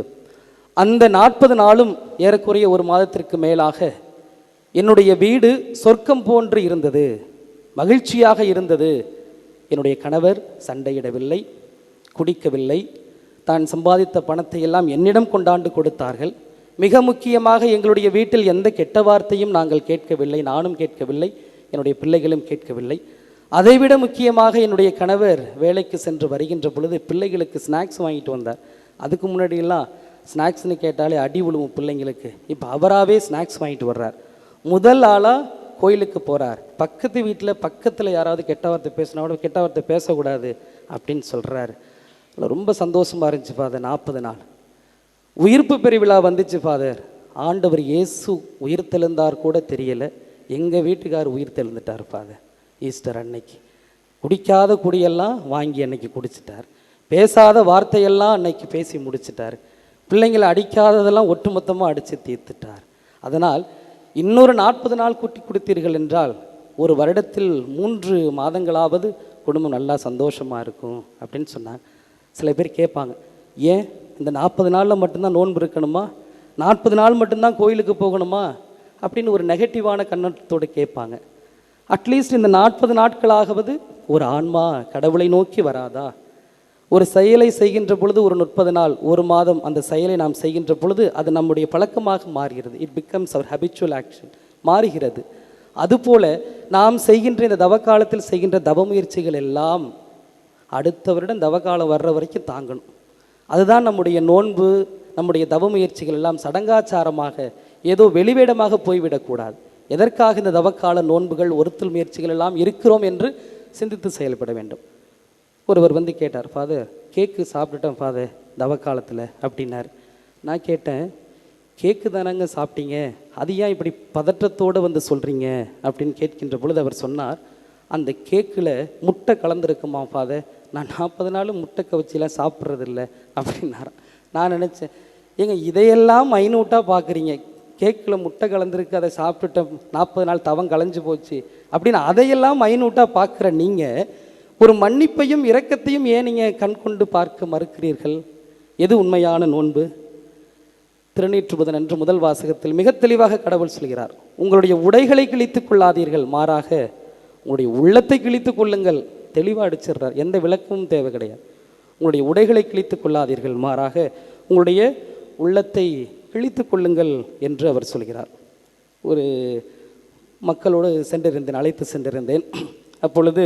அந்த 40 நாளும் ஏறக்குறைய 1 மாதத்திற்கு மேலாக என்னுடைய வீடு சொர்க்கம் போன்று இருந்தது, மகிழ்ச்சியாக இருந்தது. என்னுடைய கணவர் சண்டையிடவில்லை, குடிக்கவில்லை, தான் சம்பாதித்த பணத்தை எல்லாம் என்னிடம் கொண்டாண்டு கொடுத்தார்கள். மிக முக்கியமாக எங்களுடைய வீட்டில் எந்த கெட்ட வார்த்தையும் நாங்கள் கேட்கவில்லை, நானும் கேட்கவில்லை, என்னுடைய பிள்ளைகளும் கேட்கவில்லை. அதைவிட முக்கியமாக என்னுடைய கணவர் வேலைக்கு சென்று வருகின்ற பொழுது பிள்ளைகளுக்கு ஸ்நாக்ஸ் வாங்கிட்டு வந்தார். அதுக்கு முன்னாடியெல்லாம் ஸ்நாக்ஸ்னு கேட்டாலே அடி விழுவும் பிள்ளைங்களுக்கு. இப்போ அவராகவே ஸ்நாக்ஸ் வாங்கிட்டு வர்றார். முதல் ஆளாக கோயிலுக்கு போகிறார். பக்கத்து வீட்டில் பக்கத்தில் யாராவது கெட்ட வார்த்தை பேசினா கூட கெட்ட வார்த்தை பேசக்கூடாது அப்படின்னு சொல்கிறாரு. ரொம்ப சந்தோஷமாக இருந்துச்சு ஃபாதர். 40 நாள் உயிர்ப்பு பெருவிழா வந்துச்சு ஃபாதர். ஆண்டவர் இயேசு உயிர் தெழுந்தார் கூட தெரியலை, எங்கள் வீட்டுக்கார் உயிர் தெழுந்துட்டார் ஃபாதர். ஈஸ்டர் அன்னைக்கு குடிக்காத குடியெல்லாம் வாங்கி அன்னைக்கு குடிச்சிட்டார், பேசாத வார்த்தையெல்லாம் அன்னைக்கு பேசி முடிச்சிட்டார், பிள்ளைங்களை அடிக்காததெல்லாம் ஒட்டுமொத்தமாக அடித்து தீர்த்துட்டார். அதனால் இன்னொரு 40 நாள் கூட்டி கொடுத்தீர்கள் என்றால் ஒரு வருடத்தில் 3 மாதங்களாவது குடும்பம் நல்லா சந்தோஷமாக இருக்கும் அப்படின்னு சொன்னாங்க. சில பேர் கேட்பாங்க, ஏன் இந்த 40 நாளில் மட்டும்தான் நோன்பு இருக்கணுமா, 40 நாள் மட்டும்தான் கோயிலுக்கு போகணுமா அப்படின்னு ஒரு நெகட்டிவான கண்ணோட்டத்தோடு கேட்பாங்க. அட்லீஸ்ட் இந்த 40 நாட்களாகவது ஒரு ஆன்மா கடவுளை நோக்கி வராதா? ஒரு செயலை செய்கின்ற பொழுது ஒரு 30 நாள், 1 மாதம் அந்த செயலை நாம் செய்கின்ற பொழுது அது நம்முடைய பழக்கமாக மாறுகிறது. It becomes our habitual action, மாறுகிறது. அதுபோல நாம் செய்கின்ற இந்த தவக்காலத்தில் செய்கின்ற தவ முயற்சிகள் எல்லாம் அடுத்த வருடம் தவக்காலம் வர்ற வரைக்கும் தாங்கணும். அதுதான் நம்முடைய நோன்பு, நம்முடைய தவ முயற்சிகள் எல்லாம் சடங்காச்சாரமாக ஏதோ வெளிவேடமாக போய்விடக்கூடாது. எதற்காக இந்த தவக்கால நோன்புகள், ஒருத்தல் முயற்சிகள் எல்லாம் இருக்கிறோம் என்று சிந்தித்து செயல்பட வேண்டும். ஒருவர் வந்து கேட்டார், ஃபாதர் கேக்கு சாப்பிட்டுட்டேன் ஃபாதர் தவக்காலத்தில் அப்படின்னார். நான் கேட்டேன், கேக்கு தானங்க சாப்பிட்டீங்க, அது ஏன் இப்படி பதற்றத்தோடு வந்து சொல்கிறீங்க அப்படின்னு கேட்கின்ற பொழுது அவர் சொன்னார், அந்த கேக்கில் முட்டை கலந்துருக்குமா ஃபாதர், நான் 40 நாள் முட்டை கவச்சிலாம் சாப்பிட்றதில்ல அப்படின்னார். நான் நினச்சேன், ஏங்க இதையெல்லாம் மைனூட்டாக பார்க்குறீங்க, கேக்கில் முட்டை கலந்துருக்கு, அதை சாப்பிட்டுட்டேன் 40 நாள் தவம் கலைஞ்சு போச்சு அப்படின்னு அதையெல்லாம் மைனூட்டாக பார்க்குற நீங்கள் ஒரு மன்னிப்பையும் இரக்கத்தையும் ஏன் நீங்கள் கண் கொண்டு பார்க்க மறுக்கிறீர்கள்? எது உண்மையான நோன்பு? திருநீற்றுபதன் அன்று முதல் வாசகத்தில் மிக தெளிவாக கடவுள் சொல்கிறார், உங்களுடைய உடைகளை கிழித்துக் கொள்ளாதீர்கள், மாறாக உங்களுடைய உள்ளத்தை கிழித்துக் கொள்ளுங்கள். தெளிவாக அடிச்சிடுறார், எந்த விளக்கமும் தேவை கிடையாது. உங்களுடைய உடைகளை கிழித்துக் கொள்ளாதீர்கள், மாறாக உங்களுடைய உள்ளத்தை கிழித்துக் கொள்ளுங்கள் என்று அவர் சொல்கிறார். ஒரு மக்களோடு சென்றிருந்தேன், அழைத்து சென்றிருந்தேன். அப்பொழுது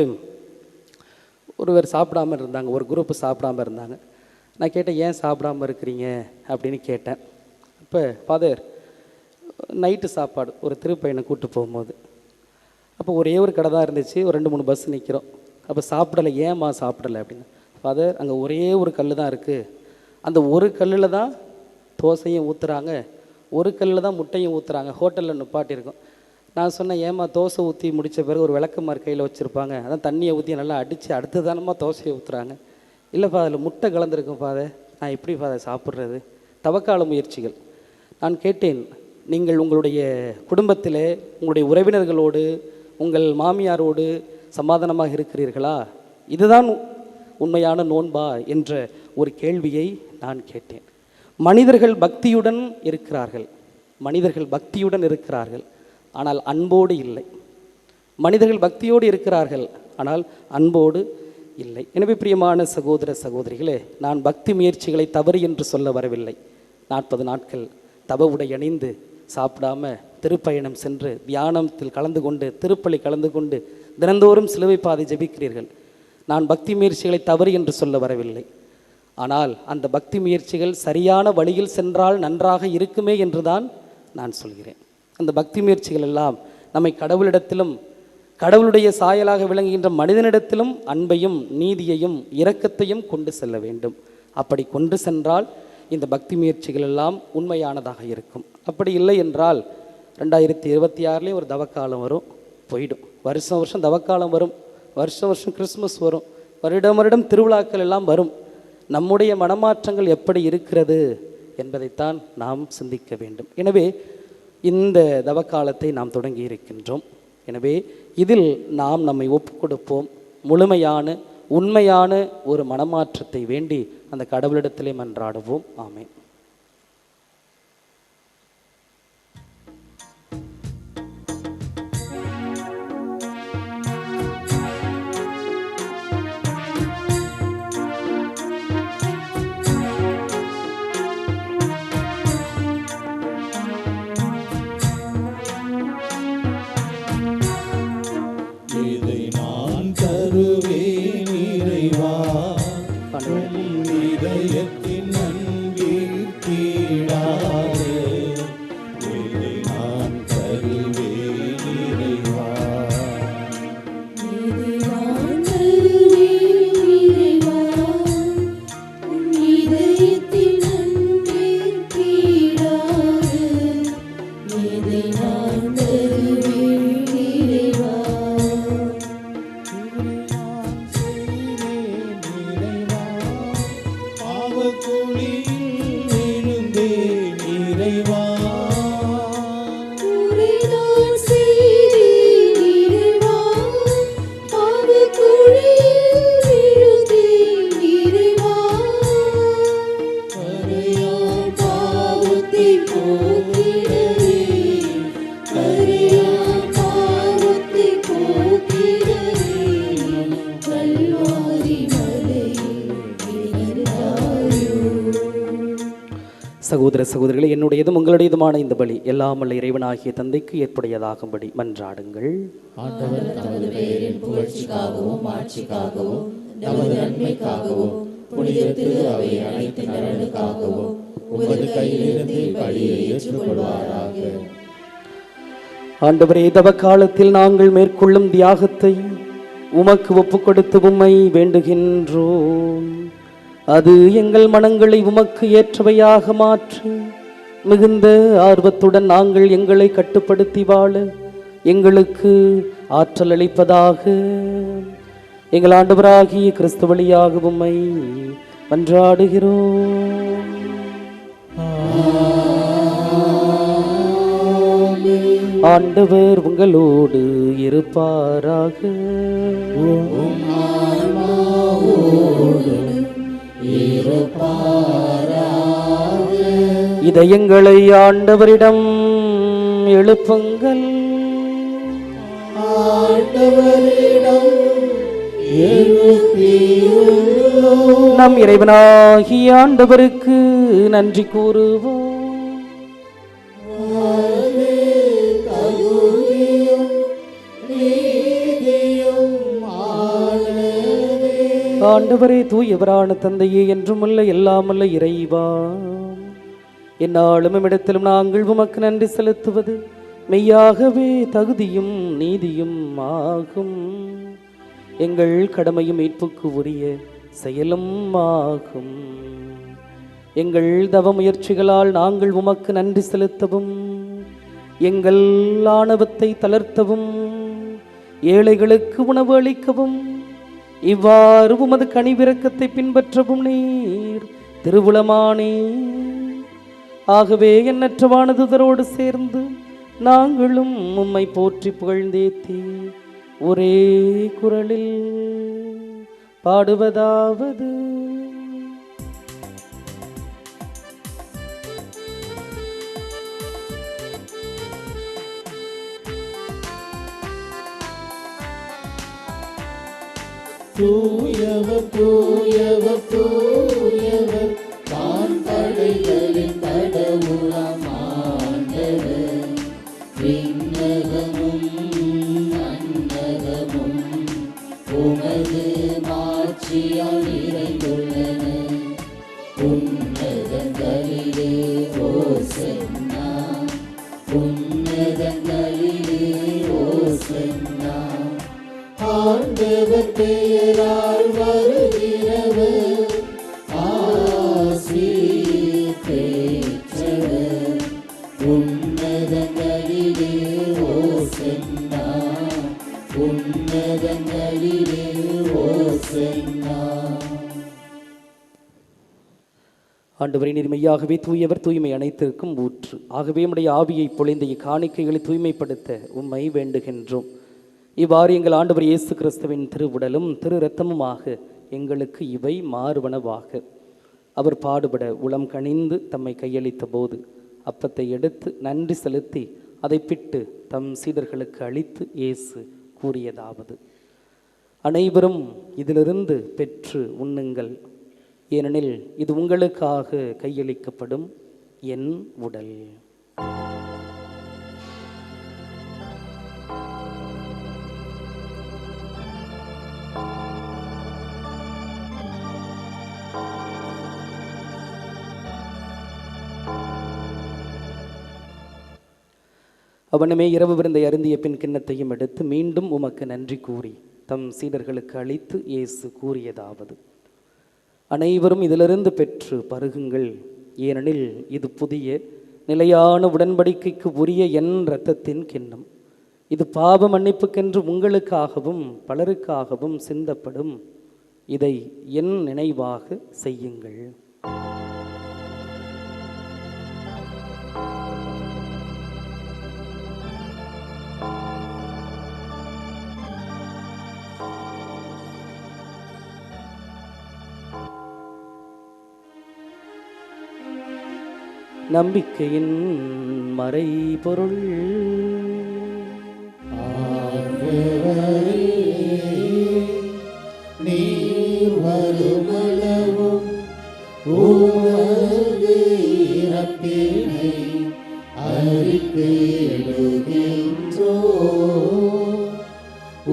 ஒருவர் சாப்பிடாமல் இருந்தாங்க, ஒரு குரூப்பு சாப்பிடாமல் இருந்தாங்க. நான் கேட்டேன், ஏன் சாப்பிடாமல் இருக்கிறீங்க அப்படின்னு கேட்டேன். இப்போ ஃபாதர் நைட்டு சாப்பாடு ஒரு திருப்பயணம் கூப்பிட்டு போகும்போது அப்போ ஒரே ஒரு கடை தான் இருந்துச்சு, ஒரு 2-3 பஸ் நிற்கிறோம். அப்போ சாப்பிடலை, ஏம்மா சாப்பிடலை அப்படின்னு. ஃபாதர் அங்கே ஒரே ஒரு கல் தான் இருக்குது, அந்த ஒரு கல்லில் தான் தோசையும் ஊற்றுறாங்க, ஒரு கல்லில் தான் முட்டையும் ஊற்றுறாங்க, ஹோட்டலில் நிப்பாட்டியிருக்கோம். நான் சொன்னேன், ஏமா தோசை ஊற்றி முடித்த பிறகு ஒரு விளக்கமாறு கையில் வச்சுருப்பாங்க, அதான் தண்ணியை ஊற்றி நல்லா அடித்து அடுத்து தானம்மா தோசையை ஊற்றுறாங்க. இல்லைப்பா அதில் முட்டை கலந்துருக்கும் ஃபாதர், நான் எப்படி ஃபாதர் சாப்பிட்றது? தவக்கால முயற்சிகள். நான் கேட்டேன், நீங்கள் உங்களுடைய குடும்பத்தில் உங்களுடைய உறவினர்களோடு உங்கள் மாமியாரோடு சமாதானமாக இருக்கிறீர்களா? இதுதான் உண்மையான நோன்பா என்ற ஒரு கேள்வியை நான் கேட்டேன். மனிதர்கள் பக்தியுடன் இருக்கிறார்கள், மனிதர்கள் பக்தியுடன் இருக்கிறார்கள், ஆனால் அன்போடு இல்லை. மனிதர்கள் பக்தியோடு இருக்கிறார்கள், ஆனால் அன்போடு இல்லை. எனவே பிரியமான சகோதர சகோதரிகளே, நான் பக்தி முயற்சிகளை தவறு என்று சொல்ல வரவில்லை. 40 நாட்கள் தவ உடை அணிந்து சாப்பிடாம திருப்பயணம் சென்று தியானத்தில் கலந்து கொண்டு திருப்பலி கலந்து கொண்டு தினந்தோறும் சிலுவை பாதை ஜெபிக்கிறீர்கள். நான் பக்தி முயற்சிகளை தவறு என்று சொல்ல வரவில்லை. ஆனால் அந்த பக்தி முயற்சிகள் சரியான வழியில் சென்றால் நன்றாக இருக்குமே என்று தான் நான் சொல்கிறேன். அந்த பக்தி முயற்சிகள் எல்லாம் நம்மை கடவுளிடத்திலும் கடவுளுடைய சாயலாக விளங்குகின்ற மனிதனிடத்திலும் அன்பையும் நீதியையும் இரக்கத்தையும் கொண்டு செல்ல வேண்டும். அப்படி கொண்டு சென்றால் இந்த பக்தி முயற்சிகள் எல்லாம் உண்மையானதாக இருக்கும். அப்படி இல்லை என்றால் 2026 ஒரு தவக்காலம் வரும், போயிடும். வருஷம் வருஷம் தவக்காலம் வரும், வருஷம் வருஷம் கிறிஸ்மஸ் வரும், வருடம் வருடம் திருவிழாக்கள் எல்லாம் வரும். நம்முடைய மனமாற்றங்கள் எப்படி இருக்கிறது என்பதைத்தான் நாம் சிந்திக்க வேண்டும். எனவே இந்த தவக்காலத்தை நாம் தொடங்கி இருக்கின்றோம். எனவே இதில் நாம் நம்மை ஒப்பு கொடுப்போம். முழுமையான உண்மையான ஒரு மனமாற்றத்தை வேண்டி அந்த கடவுளிடத்திலே மன்றாடுவோம். ஆமென். இதை நான் தருவேன் இறைவா, உம் இதயத்தின் அன்பில் கீழாக. இதை நான் தருவேன் இறைவா. பாவக்குழியில் விழுந்தேன் இறைவா. கரையான் பாவத்தை போக்கிடவே, கரையான் பாவத்தை போக்கிடவே, கல்வாரி மலையில் இருந்தாயோ. சகோதர சகோதரிகளே, என்னுடையதும் உங்களுடையதுமான இந்த பலி எல்லாம் வல்ல இறைவனாகிய தந்தைக்கு ஏற்புடையதாகும்படி மன்றாடுங்கள். ஆண்டவர் தமது பெயரின் புகழ்ச்சிக்காகவும் ஆட்சிக்காகவும் நமது நன்மைக்காகவும் புனித திரு அவை அனைத்து நலனுக்காகவும் உமது கையிலிருந்து பலியை ஏற்றுக்கொள்வாராக. ஆண்டவரே, தவ காலத்தில் நாங்கள் மேற்கொள்ளும் தியாகத்தை உமக்கு ஒப்பு கொடுத்து உம்மை வேண்டுகின்றோம். அது எங்கள் மனங்களை உமக்கு ஏற்றவையாக மாற்றி மிகுந்த ஆர்வத்துடன் நாங்கள் எங்களை கட்டுப்படுத்தி வாழ எங்களுக்கு ஆற்றல் அளிப்பதாக. எங்கள் ஆண்டவராகிய கிறிஸ்து வழியாக உம்மை மன்றாடுகிறோம். ஆண்டவர் உங்களோடு இருப்பாராக. இதயங்களை ஆண்டவரிடம் எழுப்புங்கள். நம் இறைவனாகிய ஆண்டவருக்கு நன்றி கூறுவோம். ஆண்டவரே, தூயவரான தந்தையே, என்றுமல்ல எல்லாமல்ல இறைவா, எந்நாளும் இடத்திலும் நாங்கள் உமக்கு நன்றி செலுத்துவது மெய்யாகவே தகுதியும் நீதியும் ஆகும். எங்கள் கடமையும் மீட்புக்கு உரிய செயலும் ஆகும். எங்கள் தவ முயற்சிகளால் நாங்கள் உமக்கு நன்றி செலுத்தவும், எங்கள் ஆணவத்தை தளர்த்தவும், ஏழைகளுக்கு உணவு அளிக்கவும், இவ்வாறு உமது கனிவிரக்கத்தை பின்பற்றவும் நீர் திருவுளமானே. ஆகவே எண்ணற்ற வானதூதரோடு சேர்ந்து நாங்களும் உம்மை போற்றி புகழ்ந்தேத்தி ஒரே குரலில் பாடுவதாவது: தூயவர் தூயவர் தூயவர் வான்படைகளின் கடவுளாம் ஆண்டவர். விண்ணகமும் மண்ணகமும் உமது ஓசன்னா, உன்னதங்களிலே ஓசன்னா. ஆண்டவர் பெயரால் வருகிறவர் ஆசி பெற்றவர். உன்னதங்களிலே ஓசன்னா, உன்னதங்களிலே ஓசன்னா. ஆண்டவரை நீர் மெய்யாகவே தூயவர், தூய்மை அனைத்திற்கும் ஊற்று. ஆகவே உம்முடைய ஆவியை பொழிந்த இக்காணிக்கைகளை தூய்மைப்படுத்த உம்மை வேண்டுகின்றோம். இவ்வாறு எங்கள் ஆண்டவர் இயேசு கிறிஸ்துவின் திருவுடலும் திரு இரத்தமுமாக எங்களுக்கு இவை மாறுவனவாக. அவர் பாடுபட உளம் கனிந்து தம்மை கையளித்த போது அப்பத்தை எடுத்து நன்றி செலுத்தி அதை பிட்டு தம் சீடர்களுக்கு அளித்து இயேசு கூறியதாவது: அனைவரும் இதிலிருந்து பெற்று உண்ணுங்கள், ஏனெனில் இது உங்களுக்காக கையளிக்கப்படும் என் உடல். அவனுமே இரவு விருந்தை அருந்திய பின் கிண்ணத்தையும் எடுத்து மீண்டும் உமக்கு நன்றி கூறி தம் சீடர்களுக்கு அளித்து இயேசு கூறியதாவது: அனைவரும் இதிலிருந்து பெற்று பருகுங்கள், ஏனெனில் இது புதிய நிலையான உடன்படிக்கைக்கு உரிய என் இரத்தத்தின் கிண்ணம். இது பாவ மன்னிப்புக்கென்று உங்களுக்காகவும் பலருக்காகவும் சிந்தப்படும். இதை என் நினைவாக செய்யுங்கள். நம்பிக்கையின் மறைபொருள். நீர் வருமளவும் உமது இறப்பினை அறிக்கையிடுகின்றோம்,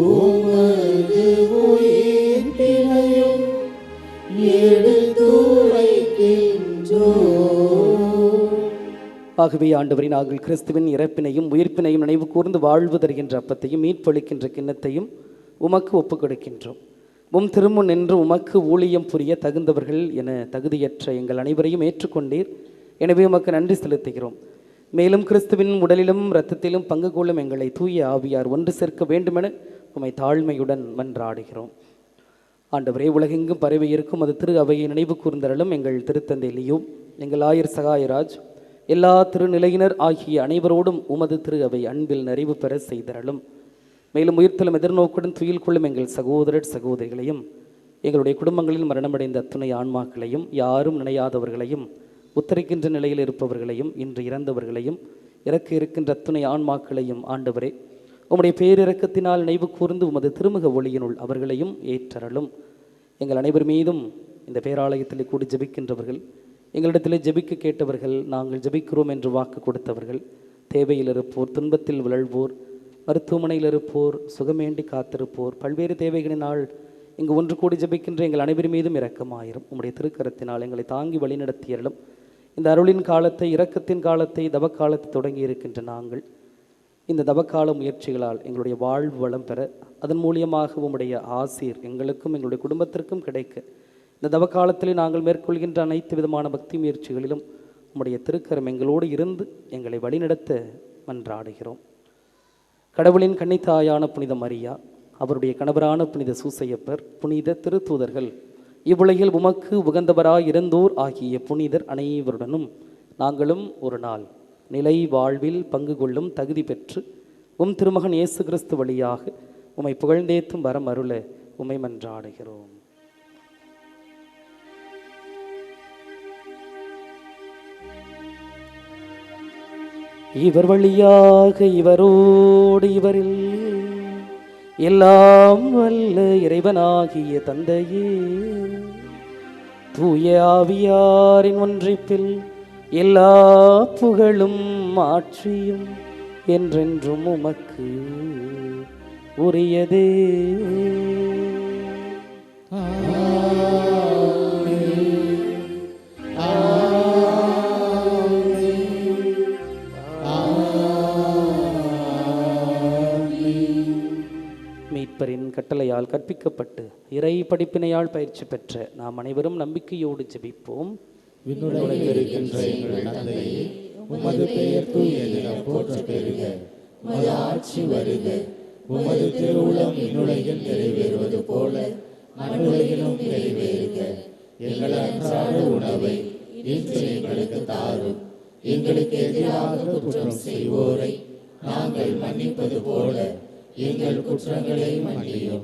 உமது உயிர்ப்பினையும் எடுத்துரைக்கின்றோம். ஆகவே ஆண்டவரை நாங்கள் கிறிஸ்துவின் இறப்பினையும் உயிர்ப்பினையும் நினைவு கூர்ந்து வாழ்வு தருகின்ற அப்பத்தையும் மீட்பளிக்கின்ற கிண்ணத்தையும் உமக்கு ஒப்புக் கொடுக்கின்றோம். உம் திருமுன் நின்று உமக்கு ஊழியம் புரிய தகுந்தவர்கள் என தகுதியற்ற எங்கள் அனைவரையும் ஏற்றுக்கொண்டீர். எனவே உமக்கு நன்றி செலுத்துகிறோம். மேலும் கிறிஸ்துவின் உடலிலும் இரத்தத்திலும் பங்கு கொள்ளும் எங்களை தூய ஆவியார் ஒன்று சேர்க்க வேண்டுமென உம்மை தாழ்மையுடன் மன்றாடுகிறோம். ஆண்டவரே, உலகெங்கும் பரவி இருக்கும் அது திரு அவையை நினைவு கூர்ந்தரலும் எங்கள் திருத்தந்தை லியோ, எங்கள் ஆயர் சகாயராஜ், எல்லா திருநிலையினர் ஆகிய அனைவரோடும் உமது திரு அவை அன்பில் நிறைவு பெற செய்தரலும். மேலும் உயிர்த்தலும் எதிர்நோக்குடன் துயில் கொள்ளும் எங்கள் சகோதரர் சகோதரிகளையும், எங்களுடைய குடும்பங்களில் மரணமடைந்த அத்துணை ஆன்மாக்களையும், யாரும் நினையாதவர்களையும், உத்தரிக்கின்ற நிலையில் இருப்பவர்களையும், இன்று இறந்தவர்களையும், இறக்க இருக்கின்ற அத்துணை ஆன்மாக்களையும் ஆண்டவரே உம்முடைய பேரிரக்கத்தினால் நினைவு கூர்ந்து உமது திருமுக ஒளியினுள் அவர்களையும் ஏற்றரலும். எங்கள் அனைவர் மீதும் இந்த பேராலயத்தில் கூடி ஜெபிக்கின்றவர்கள், எங்களிடத்திலே ஜெபிக்க கேட்டவர்கள், நாங்கள் ஜெபிக்கிறோம் என்று வாக்கு கொடுத்தவர்கள், தேவையில் இருப்போர், துன்பத்தில் விழல்வோர், மருத்துவமனையில் இருப்போர், சுகமேண்டி காத்திருப்போர், பல்வேறு தேவைகளினால் இங்கு ஒன்று கூடி ஜெபிக்கின்ற எங்கள் அனைவர் மீதும் இரக்கமாயிரும். உம்முடைய திருக்கரத்தினால் எங்களை தாங்கி வழிநடத்தியறலும். இந்த அருளின் காலத்தை, இரக்கத்தின் காலத்தை, தவக்காலத்தை தொடங்கி இருக்கின்ற நாங்கள் இந்த தவக்கால முயற்சிகளால் எங்களுடைய வாழ்வு வளம் பெற, அதன் மூலியமாக உம்முடைய ஆசீர் எங்களுக்கும் எங்களுடைய குடும்பத்திற்கும் கிடைக்க, இந்த தவக்காலத்திலே நாங்கள் மேற்கொள்கின்ற அனைத்து விதமான பக்தி முயற்சிகளிலும் உம்முடைய திருக்கரம் எங்களோடு இருந்து எங்களை வழிநடத்த மன்றாடுகிறோம். கடவுளின் கன்னித்தாயான புனித மரியா, அவருடைய கணவரான புனித சூசையப்பர், புனித திருத்தூதர்கள், இவ்வுலகில் உமக்கு உகந்தவராய் இருந்தோர் ஆகிய புனிதர் அனைவருடனும் நாங்களும் ஒரு நாள் நிலை வாழ்வில் பங்கு கொள்ளும் தகுதி பெற்று உம் திருமகன் இயேசு கிறிஸ்து வழியாக உம்மை புகழ்ந்தேத்தும் வரம் அருள உம்மை மன்றாடுகிறோம். இவர் வழியாக இவரோடு இவரில் எல்லாம் வல்ல இறைவனாகிய தந்தையே, தூய ஆவியாரின் ஒன்றிப்பில் எல்லா புகழும் ஆட்சியும் என்றென்றும் உமக்கு உரியதே. கட்டளையால் கற்பிக்கப்பட்டு இறை படிப்பினையால் பயிற்சி பெற்ற நாம் அனைவரும் நம்பிக்கையோடு ஜெபிப்போம். விண்ணுலகில் இருக்கின்ற எங்கள் தந்தையே, உமது பெயர் தூயது போற்ற பெறுக. உமது ஆட்சி வருக. உமது திருவுளம் விண்ணுலகில் நிறைவேறுவது போல மண்ணுலகிலும் நிறைவேறுக. எங்கள் அன்றாட உணவை இன்று எங்களுக்கு தாரும். எங்களுக்கு எதிராக குற்றம் செய்வோரை நாங்கள் மன்னிப்பது போல எங்கள் குற்றங்களை மன்னியும்.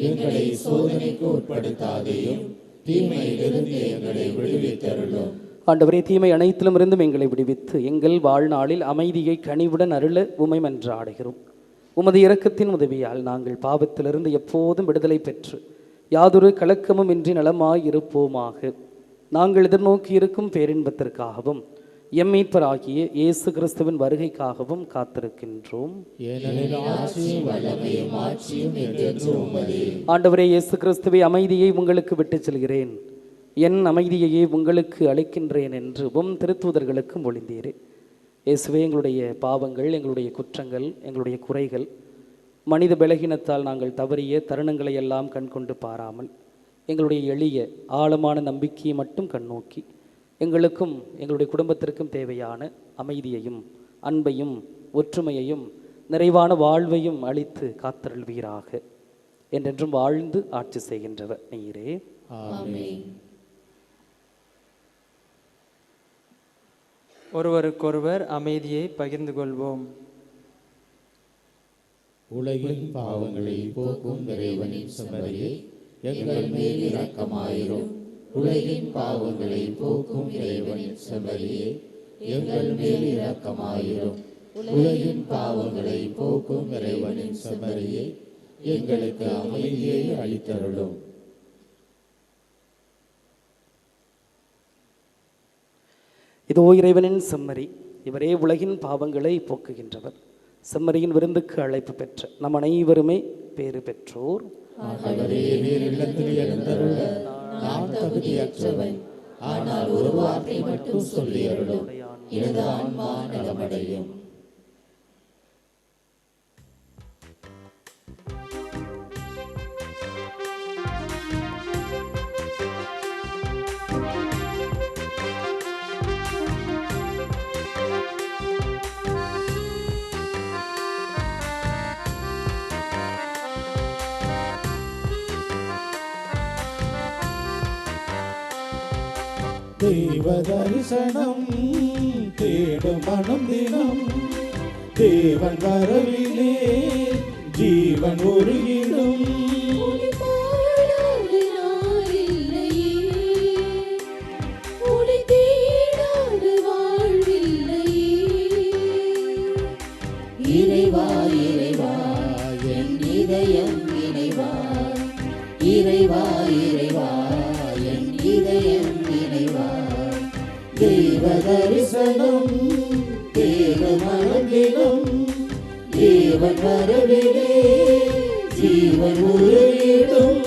எங்களை சோதனைக்கு உட்படுத்தாதையும், தீமையிலிருந்து எங்களை விடுவித்தருளும். ஆண்டவரே, தீமை அனைத்திலும் இருந்தும் எங்களை விடுவித்து எங்கள் வாழ்நாளில் அமைதியை கனிவுடன் அருள உமை மன்றாடுகிறோம். உமது இரக்கத்தின் உதவியால் நாங்கள் பாவத்திலிருந்து எப்போதும் விடுதலை பெற்று யாதொரு கலக்கமும் இன்றி நலமாய் இருப்போமாக. நாங்கள் எதிர்நோக்கி இருக்கும் பேரின்பத்திற்காகவும் எம்மீட்பராகிய இயேசு கிறிஸ்துவின் வருகைக்காகவும் காத்திருக்கின்றோம். ஆண்டவரே இயேசு கிறிஸ்துவை, அமைதியை உங்களுக்கு விட்டுச் செல்கிறேன், என் அமைதியையே உங்களுக்கு அளிக்கின்றேன் என்று திருத்தூதர்களுக்கு மொழிந்தீரே. இயேசுவே, எங்களுடைய பாவங்கள், எங்களுடைய குற்றங்கள், எங்களுடைய குறைகள், மனித பலகீனத்தால் நாங்கள் தவறிய தருணங்களை எல்லாம் கண்கொண்டு பாராமல் எங்களுடைய எளிய ஆழமான நம்பிக்கையை மட்டும் கண்ணோக்கி எங்களுக்கும் எங்களுடைய குடும்பத்திற்கும் தேவையான அமைதியையும் அன்பையும் ஒற்றுமையையும் நிறைவான வாழ்வையும் அளித்து காத்தருள்வீராக. என்றென்றும் வாழ்ந்து ஆட்சி செய்கின்றவர் நீரே. ஆமென். ஒருவருக்கொருவர் அமைதியை பகிர்ந்து கொள்வோம். உலகின் பாவங்களை போக்கும் இறைவனின் செம்மறியே, எங்கள் மேல் இரக்கமாயிரும். உலகின் பாவங்களை போக்கும் இறைவனின் செம்மறியே, எங்கள் மேல் இரக்கமாயிரும். உலகின் பாவங்களை போக்கும் இறைவனின் செம்மறியே, எங்களுக்கு அமைதியை அளித்தருளும். இதோ இறைவனின் செம்மறி, இவரே உலகின் பாவங்களை போக்குகின்றவர். செம்மறியின் விருந்துக்கு அழைப்பு பெற்ற நம் அனைவருமே பேறு பெற்றோர். நான் தகுதியற்றவன், ஆனால் ஒரு வார்த்தை மட்டும் சொல்லி அருளும், எனது ஆன்மா நலமடையும். தெய்வ தரிசனம் தேடும் மனம் தினம், தேவன் வரவிலே ஜீவன் உருகிடும். இறைவா இறைவா என் இதயம் இறைவா, இறைவா இறைவா என் இதயம் இறைவா. தெய்வ தரிசனம் தேடும் மனதிலும், தேவன் வரவிலே ஜீவன் உருகிடும்.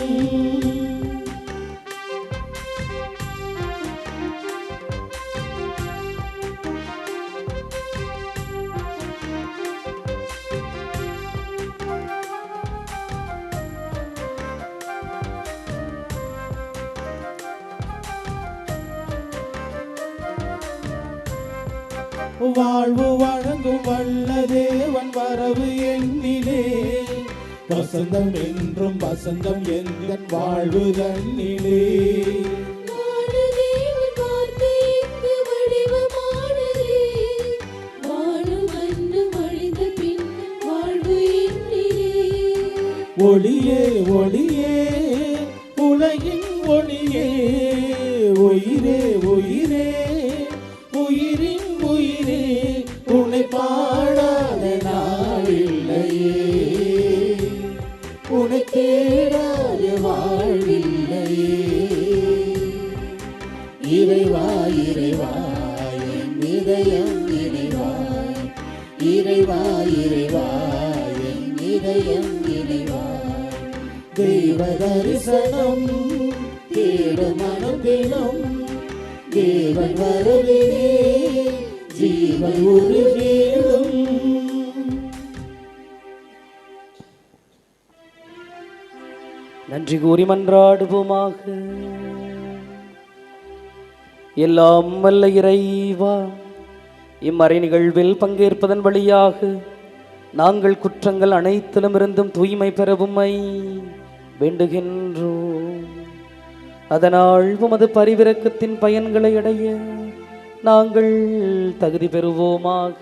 வாழ்வு வழங்கும் வல்ல தேவன் வரவு எண்ணிலே, வசந்தம் என்றும் வசந்தம் எந்த வாழ்வு தன்னிலே. ஒளியே ஒளியே உலகின் ஒளியே, உயிரே உயிரே உயிரின் உயிரே, உன்னை பாடாத நாளில்லையே, உன்னை தேடாத வாழ்வில்லையே. இறைவா இறைவா என் இதயம் இறைவா, இறைவா இறைவா என் இதயம் இறைவா. தெய்வ தரிசனம் தேடும் மனம் தினம், தேவன் வரவிலே ஜீவன் உருகிடும். நன்றி கூறி மன்றாடுவோமாக. எல்லாம் வல்ல இறைவா, இம்மறை நிகழ்வில் பங்கேற்பதன் வழியாக நாங்கள் குற்றங்கள் அனைத்திலுமிருந்தும் தூய்மை பெறவுமை வேண்டுகின்றோம். அதனால் உமது பரிவிரக்கத்தின் பயன்களை அடைய நாங்கள் தகுதி பெறுவோமாக.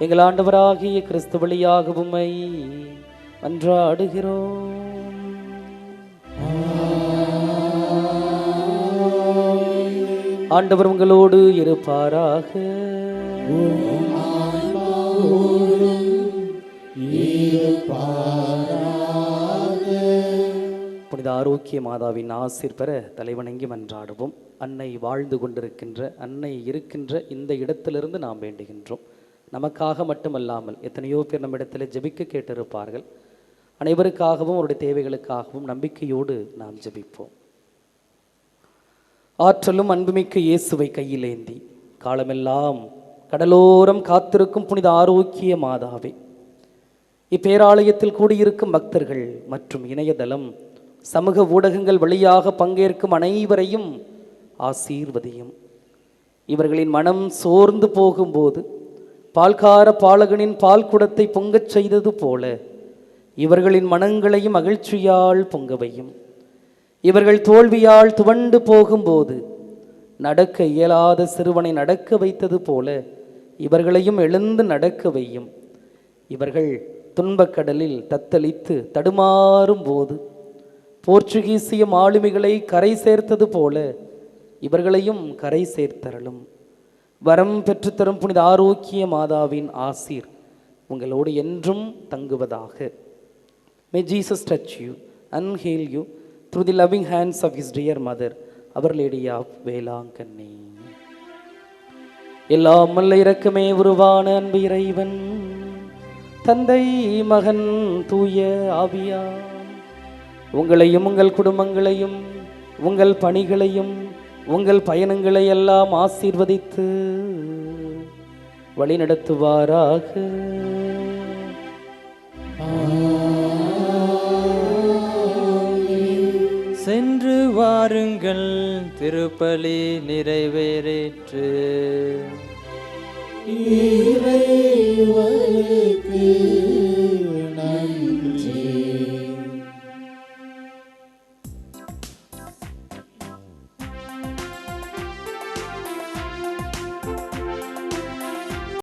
எங்கள் ஆண்டவராகிய கிறிஸ்து வழியாக உம்மை மன்றாடுகிறோம். ஆண்டவர் உங்களோடு இருப்பாராக. புனித ஆரோக்கிய மாதாவின் ஆசீர் பெற தலைவணங்கி மன்றாடுவோம். அன்னை வாழ்ந்து கொண்டிருக்கின்ற, அன்னை இருக்கின்ற இந்த இடத்திலிருந்து நாம் வேண்டுகின்றோம். நமக்காக மட்டுமல்லாமல் எத்தனையோ பேர் நம்மிடத்தில் ஜெபிக்க கேட்டிருப்பார்கள். அனைவருக்காகவும் அவருடைய தேவைகளுக்காகவும் நம்பிக்கையோடு நாம் ஜெபிப்போம். ஆற்றலும் அன்புமிக்க இயேசுவை கையிலேந்தி காலமெல்லாம் கடலோரம் காத்திருக்கும் புனித ஆரோக்கிய மாதாவே, இப்பேராலயத்தில் கூடியிருக்கும் பக்தர்கள் மற்றும் இணையதளம் சமூக ஊடகங்கள் வழியாக பங்கேற்கும் அனைவரையும் ஆசீர்வதியும். இவர்களின் மனம் சோர்ந்து போகும்போது பால்கார பாலகனின் பால் குடத்தை பொங்கச் செய்தது போல இவர்களின் மனங்களையும் மகிழ்ச்சியால் பொங்கவையும். இவர்கள் தோல்வியால் துவண்டு போகும்போது நடக்க இயலாத சிறுவனை நடக்க வைத்தது போல இவர்களையும் எழுந்து நடக்க வையும். இவர்கள் துன்பக்கடலில் தத்தளித்து தடுமாறும் போது போர்ச்சுகீசிய மாலுமிகளை கரை சேர்த்தது போல இவர்களையும் கரை சேர்த்தரலும். வரம் பெற்றுத்தரும் புனித ஆரோக்கிய மாதாவின் ஆசீர் உங்களோடு என்றும் தங்குவதாக. May Jesus touch you and heal you through the loving hands of his dear mother, Our Lady of Velankanni. எல்லாம் வல்ல இரக்கமே உருவான அன்பு இறைவன், தந்தை மகன் தூய ஆவியா உங்களையும் உங்கள் குடும்பங்களையும் உங்கள் பணிகளையும் உங்கள் பயணங்களை எல்லாம் ஆசீர்வதித்து வழிநடத்துவாராக. சென்று வாருங்கள், திருப்பலி நிறைவேறிற்று. இறைவனுக்கு